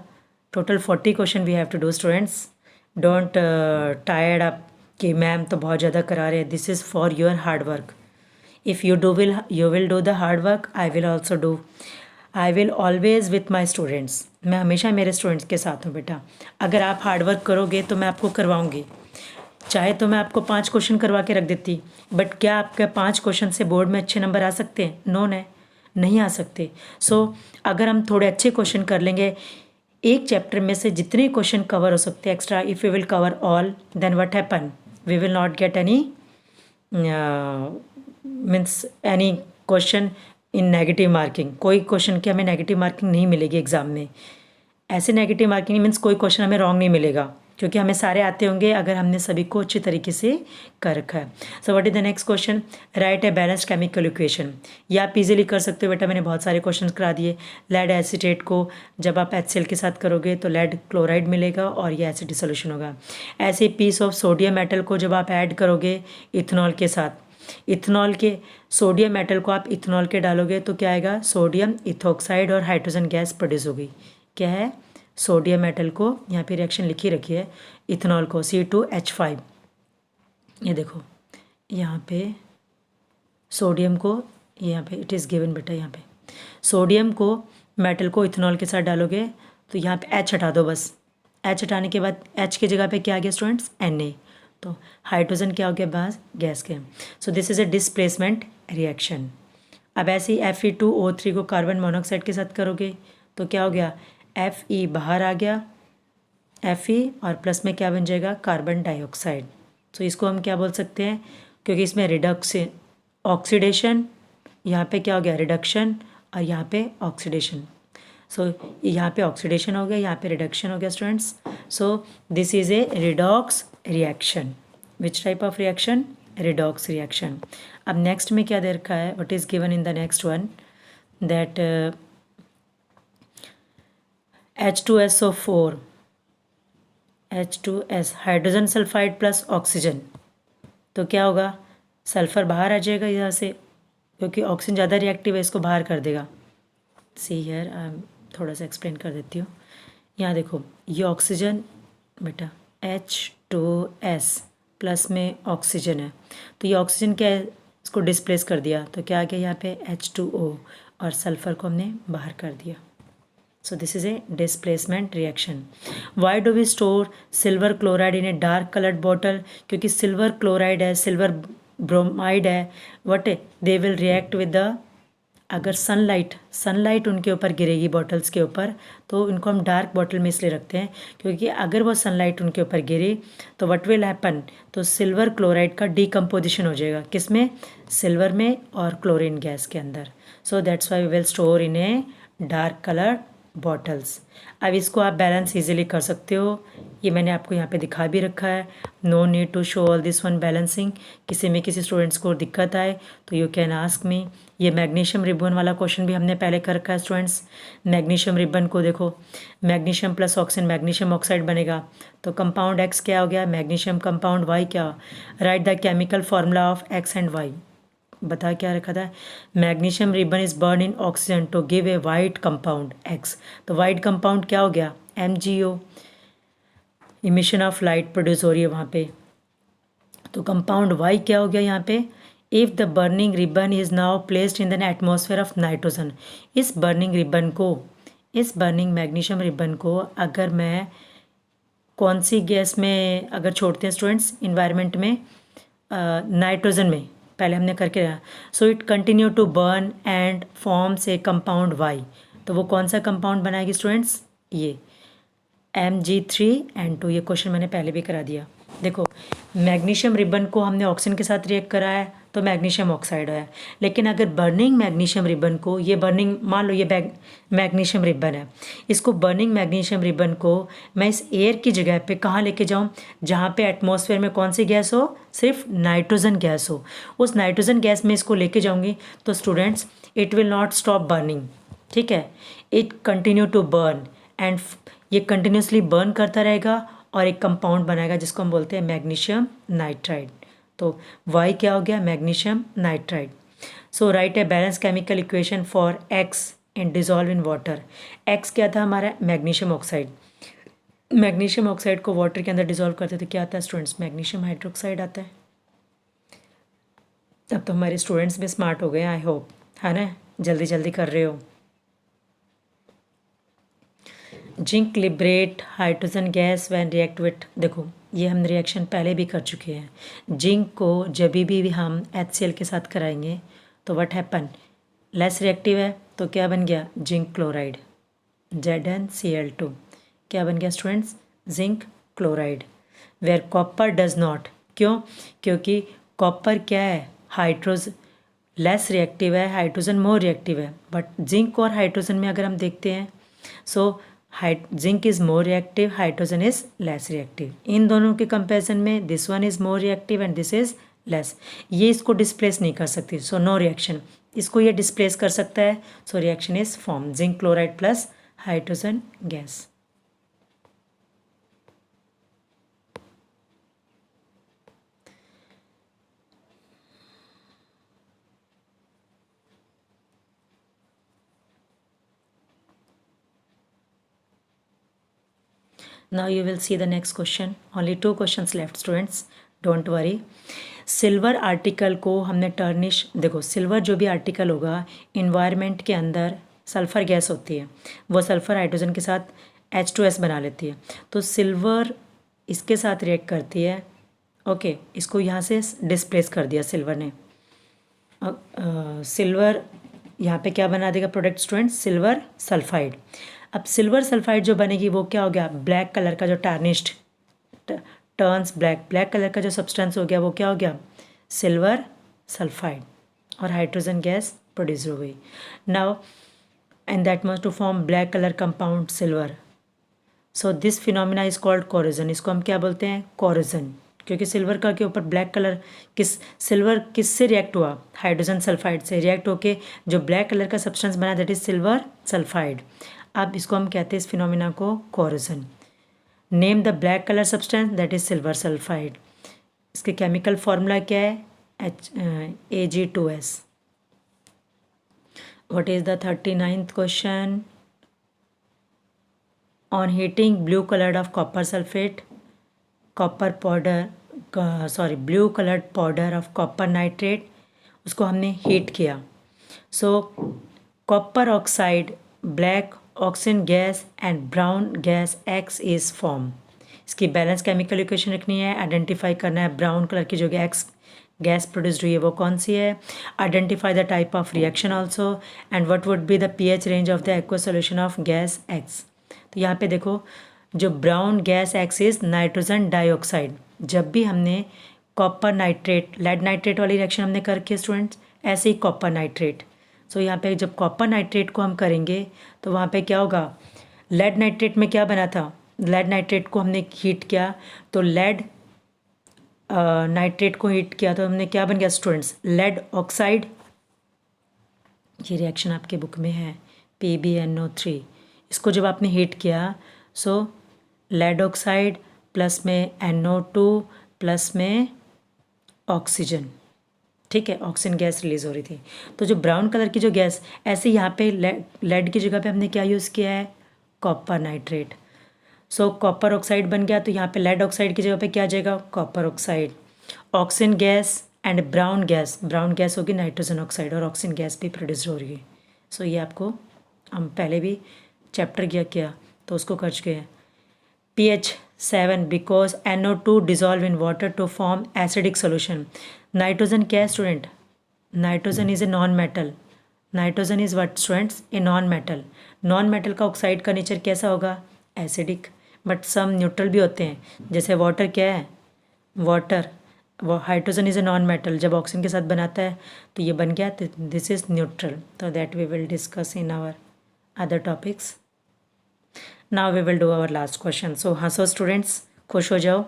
total 40 question we have to do students. Don't tired up कि मैम तो बहुत ज़्यादा करा रहे हैं। This is for your hard work. If you will do the hard work, I will also do. I will always with my students. मैं हमेशा मेरे स्टूडेंट्स के साथ हूँ बेटा। अगर आप हार्ड वर्क करोगे तो मैं आपको करवाऊँगी। चाहे तो मैं आपको 5 क्वेश्चन करवा के रख देती, बट क्या आपके 5 क्वेश्चन से बोर्ड में अच्छे नंबर आ सकते हैं? नो, नहीं आ सकते। सो अगर हम थोड़े अच्छे क्वेश्चन कर लेंगे, एक चैप्टर में से जितने क्वेश्चन कवर हो सकते हैं extra, if you will cover all, then what happen? We will not get any means any question in negative marking. कोई क्वेश्चन की हमें नेगेटिव मार्किंग नहीं मिलेगी एग्ज़ाम में। ऐसे नेगेटिव मार्किंग मीन्स कोई क्वेश्चन हमें रॉन्ग नहीं मिलेगा, क्योंकि हमें सारे आते होंगे अगर हमने सभी को अच्छी तरीके से कर रखा है। सो what is the next question, right a balanced chemical equation. ये आप इजीली कर सकते हो बेटा, मैंने बहुत सारे क्वेश्चन करा दिए। लेड एसीटेट को जब आप HCl के साथ करोगे तो लेड क्लोराइड मिलेगा और ये एसिडिक सोल्यूशन होगा। ऐसे पीस ऑफ सोडियम मेटल को जब आप ऐड करोगे इथेनॉल के साथ, इथेनॉल के सोडियम मेटल को आप इथेनॉल के डालोगे तो क्या आएगा, सोडियम इथोक्साइड और हाइड्रोजन गैस प्रोड्यूस होगी। क्या है, सोडियम मेटल को, यहाँ पे रिएक्शन लिखी रखी है, इथेनॉल को C2H5, ये देखो यहाँ पे सोडियम को, यहाँ पे इट इज़ गिवन बेटा, यहाँ पे सोडियम को मेटल को इथेनॉल के साथ डालोगे तो यहाँ पे H हटा दो बस। H हटाने के बाद H की जगह पे क्या आ गया स्टूडेंट्स, Na, तो हाइड्रोजन क्या हो गया बाहर, गैस के। So this is A displacement reaction. अब ऐसे ही Fe2O3 को कार्बन मोनोऑक्साइड के साथ करोगे तो क्या हो गया, Fe बाहर आ गया, Fe और प्लस में क्या बन जाएगा, कार्बन डाइऑक्साइड। तो इसको हम क्या बोल सकते हैं, क्योंकि इसमें रिडक्शन, ऑक्सीडेशन, यहाँ पे क्या हो गया, रिडक्शन, और यहाँ पे ऑक्सीडेशन। सो यहाँ पे ऑक्सीडेशन हो गया, यहाँ पे रिडक्शन हो गया students. So this is A redox reaction. Which type of reaction, redox reaction. अब नेक्स्ट में क्या दे रखा है, what is given in the next one, that H2SO4, H2S, hydrogen sulphide plus oxygen, तो क्या होगा, सल्फ़र बाहर आ जाएगा यहाँ से, क्योंकि ऑक्सीजन ज़्यादा रिएक्टिव है, इसको बाहर कर देगा। सी हियर, थोड़ा सा एक्सप्लेन कर देती हूँ। यहाँ देखो ये ऑक्सीजन बेटा H2S प्लस में ऑक्सीजन है, तो ये ऑक्सीजन क्या है, इसको डिस्प्लेस कर दिया, तो क्या आ गया यहाँ पे H2O, और सल्फ़र को हमने बाहर कर दिया। So this is a displacement reaction. Why do we store silver chloride in a dark colored bottle? क्योंकि सिल्वर क्लोराइड है, सिल्वर ब्रोमाइड है, what they will react with the, अगर सनलाइट उनके ऊपर गिरेगी बॉटल्स के ऊपर, तो इनको हम डार्क बॉटल में इसलिए रखते हैं क्योंकि अगर वो सनलाइट उनके ऊपर गिरे तो व्हाट विल हैपन, तो सिल्वर क्लोराइड का डिकम्पोजिशन हो जाएगा, किस में, सिल्वर में और क्लोरीन गैस के अंदर। So that's why we will store in a dark colour bottles. अब इसको आप बैलेंस इजीली कर सकते हो, ये मैंने आपको यहाँ पे दिखा भी रखा है। No need to show all this one balancing. किसी स्टूडेंट्स को दिक्कत आए तो यू कैन आस्क मी। ये मैग्नीशियम रिबन वाला क्वेश्चन भी हमने पहले कर रखा है स्टूडेंट्स। मैग्नीशियम रिबन को देखो, magnesium plus oxygen magnesium oxide बनेगा, तो कंपाउंड X क्या हो गया, मैग्नीशियम, कंपाउंड Y क्या, write the chemical formula of X and Y। बता क्या रखा था, magnesium ribbon is burn in oxygen to give a white compound X, तो वाइट कंपाउंड क्या हो गया, MgO, emission of light produce हो रही है वहाँ पे। तो कंपाउंड Y क्या हो गया यहाँ पे, if the burning ribbon is now placed in the atmosphere of nitrogen. इस बर्निंग रिबन को, इस बर्निंग मैग्नीशियम रिबन को अगर मैं कौन सी गैस में अगर छोड़ते हैं स्टूडेंट्स, इन्वायरमेंट में, नाइट्रोजन में पहले हमने करके रहा, so it continue to burn and forms a compound Y। तो वो कौन सा कंपाउंड बनाएगी स्टूडेंट्स, ये Mg3N2। ये क्वेश्चन मैंने पहले भी करा दिया। देखो मैग्नीशियम रिबन को हमने ऑक्सीजन के साथ रिएक्ट कराया तो मैग्नीशियम ऑक्साइड है, लेकिन अगर बर्निंग मैग्नीशियम रिबन को, ये बर्निंग मान लो ये मैग्नीशियम रिबन है, इसको बर्निंग मैग्नीशियम रिबन को मैं इस एयर की जगह पे कहाँ लेके जाऊँ, जहाँ पे एटमॉस्फेयर में कौन सी गैस हो, सिर्फ नाइट्रोजन गैस हो, उस नाइट्रोजन गैस में इसको लेके जाऊँगी तो students it will not stop burning, ठीक है, it continue to burn and ये कंटिन्यूसली बर्न करता रहेगा और एक कंपाउंड बनाएगा जिसको हम बोलते हैं मैग्नीशियम नाइट्राइड। तो Y क्या हो गया, magnesium nitride. So right a balance chemical equation for X and dissolve in water. X क्या था हमारा, मैग्नीशियम ऑक्साइड। मैग्नीशियम ऑक्साइड को वाटर के अंदर डिजॉल्व करते तो क्या आता है स्टूडेंट्स, मैग्नीशियम हाइड्रोक्साइड आता है। अब तो हमारे स्टूडेंट्स भी स्मार्ट हो गए, आई होप, है ना, जल्दी जल्दी कर रहे हो। Zinc liberate hydrogen gas when react with, देखो ये हम रिएक्शन पहले भी कर चुके हैं। जिंक को जब भी हम HCl के साथ कराएंगे तो व्हाट हैपन, लेस रिएक्टिव है तो क्या बन गया, जिंक क्लोराइड, ZnCl2 क्या बन गया students, zinc chloride. Where copper does not, क्यों, क्योंकि कॉपर क्या है, हाइड्रोजन लेस रिएक्टिव है, हाइड्रोजन मोर रिएक्टिव है। बट जिंक और हाइड्रोजन में अगर हम देखते हैं, so zinc is more reactive, hydrogen is less reactive. इन दोनों के कंपैरिजन में this one is more reactive and this is less. ये इसको डिस्प्लेस नहीं कर सकती, सो नो रिएक्शन। इसको ये डिस्प्लेस कर सकता है, so reaction is form zinc chloride plus hydrogen gas. Now you will see the next question. Only 2 questions left, students. Don't worry. Silver article को हमने टर्निश, देखो सिल्वर जो भी आर्टिकल होगा इन्वायरमेंट के अंदर सल्फ़र गैस होती है, वो सल्फ़र हाइड्रोजन के साथ H2S बना लेती है, तो सिल्वर इसके साथ रिएक्ट करती है। ओके, इसको यहाँ से डिस्प्लेस कर दिया सिल्वर ने। सिल्वर यहाँ पे क्या बना देगा प्रोडक्ट स्टूडेंट, सिल्वर सल्फाइड। अब सिल्वर सल्फाइड जो बनेगी वो क्या हो गया, ब्लैक कलर का जो tarnished turns black, black colour का जो सब्सटेंस हो गया वो क्या हो गया, सिल्वर सल्फाइड, और हाइड्रोजन गैस प्रोड्यूस हो गई। Now and that must to form black colour compound silver, so this phenomena is called corrosion. इसको हम क्या बोलते हैं, कोरोजन, क्योंकि सिल्वर का के ऊपर ब्लैक कलर सिल्वर किससे रिएक्ट हुआ, हाइड्रोजन सल्फाइड से रिएक्ट होके जो ब्लैक कलर का सब्सटेंस बना दैट इज सिल्वर सल्फाइड। अब इसको हम कहते हैं इस फिनोमिना को corrosion. Name the black colour substance that is silver sulphide. इसके केमिकल फॉर्मूला क्या है, Ag2S। What is the 39th question, on heating blue coloured of copper sulphate, copper powder blue coloured powder of copper nitrate, उसको हमने heat किया, सो copper oxide, black oxygen gas and brown gas X is form. इसकी balance chemical equation रखनी है, identify करना है brown colour की जो X गैस प्रोड्यूस्ड हुई है वो कौन सी है, identify the type of reaction also, and what would be the pH range of the aqueous solution of gas X। तो यहाँ पे देखो जो brown gas X is nitrogen dioxide. जब भी हमने कॉपर नाइट्रेट, लेड नाइट्रेट वाली रिएक्शन हमने करके स्टूडेंट्स, ऐसे ही कॉपर नाइट्रेट, सो यहाँ पे जब कॉपर नाइट्रेट को हम करेंगे तो वहाँ पे क्या होगा, लेड नाइट्रेट में क्या बना था, लेड नाइट्रेट को हमने हीट किया तो लेड नाइट्रेट को हीट किया तो हमने क्या बन गया स्टूडेंट्स, लेड ऑक्साइड। ये रिएक्शन आपके बुक में है PbNO3। इसको जब आपने हीट किया सो लेड ऑक्साइड प्लस में NO2 प्लस में ऑक्सीजन, ठीक है, ऑक्सीजन गैस रिलीज हो रही थी। तो जो ब्राउन कलर की जो गैस, ऐसे यहाँ पे लेड की जगह पे हमने क्या यूज़ किया है, कॉपर नाइट्रेट, सो कॉपर ऑक्साइड बन गया, तो यहाँ पे लेड ऑक्साइड की जगह पे क्या आ जाएगा, copper oxide, oxygen gas and brown gas होगी नाइट्रोजन ऑक्साइड, और ऑक्सीजन गैस भी प्रोड्यूस हो रही है। सो ये आपको हम पहले भी चैप्टर किया तो उसको कर चुके हैं। pH 7 because NO2 dissolve in water to form acidic solution. Nitrogen क्या है student, nitrogen is a non metal, nitrogen is what students, a non metal. Non metal का ऑक्साइड का नेचर कैसा होगा, एसिडिक, बट सम न्यूट्रल भी होते हैं, जैसे वाटर क्या है, वाटर, वो hydrogen is a non metal, जब ऑक्सीजन के साथ बनाता है तो ये बन गया, दिस इज़ न्यूट्रल। तो that we will discuss in our other topics. Now we will do our last question. So हंसो स्टूडेंट्स, खुश हो जाओ,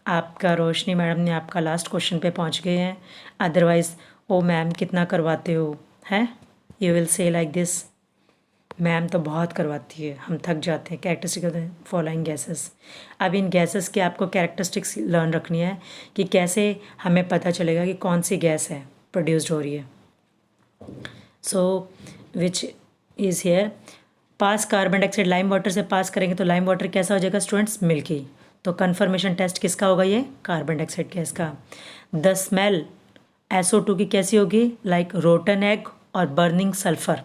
आपका रोशनी मैडम ने आपका लास्ट क्वेश्चन पे पहुंच गए हैं। अदरवाइज़ ओ मैम कितना करवाते हो, है, you will say like this, ma'am तो बहुत करवाती है, हम थक जाते हैं। कैरेक्टरिस्टिक फॉलोइंग गैसेस, अब इन गैसेस के आपको कैरेक्टरिस्टिक्स लर्न रखनी है कि कैसे हमें पता चलेगा कि कौन सी गैस है प्रोड्यूस्ड हो रही है। So which is here, pass carbon dioxide lime water से पास करेंगे तो लाइम वाटर कैसा हो जाएगा स्टूडेंट्स, मिल्की। तो कन्फर्मेशन टेस्ट किसका होगा, ये कार्बन डाइऑक्साइड गैस का। द स्मेल SO2 की कैसी होगी, लाइक रोटन एग और burning sulphur,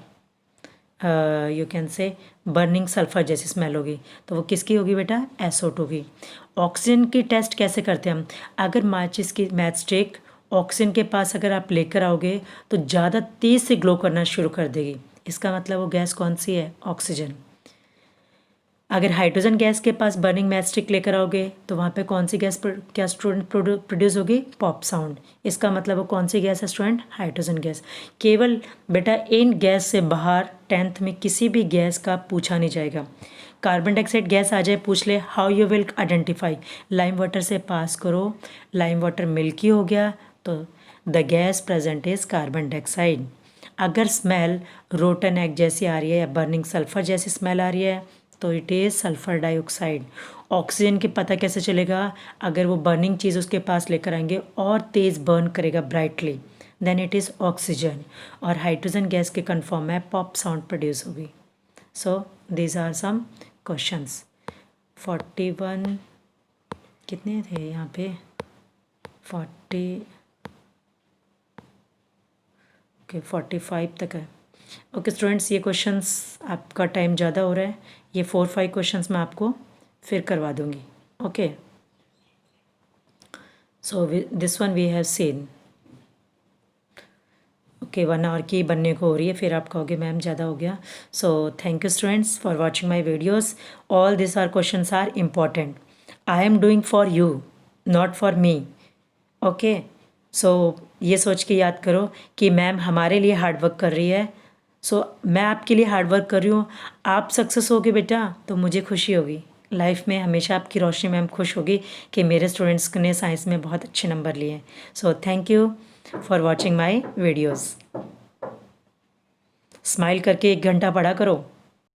you can say burning sulphur जैसी स्मेल होगी, तो वो किसकी होगी बेटा, SO2 की। ऑक्सीजन की टेस्ट कैसे करते हैं हम, अगर माचिस की मैच स्टिक ऑक्सीजन के पास अगर आप लेकर आओगे तो ज़्यादा तेज़ से ग्लो करना शुरू कर देगी, इसका मतलब वो गैस कौन सी है, ऑक्सीजन। अगर हाइड्रोजन गैस के पास बर्निंग मैच स्टिक लेकर आओगे तो वहाँ पे कौन सी गैस क्या स्टूडेंट प्रोड्यूस होगी? Pop sound. इसका मतलब वो कौन सी गैस है स्टूडेंट? Hydrogen gas. केवल बेटा इन गैस से बाहर 10th में किसी भी गैस का पूछा नहीं जाएगा। कार्बन डाइऑक्साइड गैस आ जाए पूछ ले, how you will identify? Lime water से पास करो, लाइम वाटर मिल्की हो गया तो the gas present is carbon dioxide. अगर स्मेल रोटन एग जैसी आ रही है या बर्निंग सल्फर जैसी स्मेल आ रही है तो it is sulphur dioxide. Oxygen की पता कैसे चलेगा? अगर वो बर्निंग चीज़ उसके पास लेकर आएंगे और तेज़ बर्न करेगा brightly, then it is oxygen. और हाइड्रोजन गैस के कन्फर्म है पॉप साउंड प्रोड्यूस होगी। So these are some questions. 41 कितने थे यहाँ पे? 45 तक है। ओके स्टूडेंट्स, ये क्वेश्चंस आपका टाइम ज़्यादा हो रहा है, ये 4-5 क्वेश्चंस मैं आपको फिर करवा दूँगी। Okay, so this one we have seen. Okay, 1 hour की बनने को हो रही है, फिर आप कहोगे मैम ज़्यादा हो गया। So thank you students for watching my videos. All this are questions are important. I am doing for you, not for me. Okay, so ये सोच के याद करो कि मैम हमारे लिए हार्डवर्क कर रही है। सो मैं आपके लिए हार्डवर्क कर रही हूँ, आप सक्सेस होगे बेटा तो मुझे खुशी होगी। लाइफ में हमेशा आपकी रोशनी मैम खुश होगी कि मेरे स्टूडेंट्स ने साइंस में बहुत अच्छे नंबर लिए हैं। सो thank you for watching my videos. Smile करके 1 घंटा पढ़ा करो।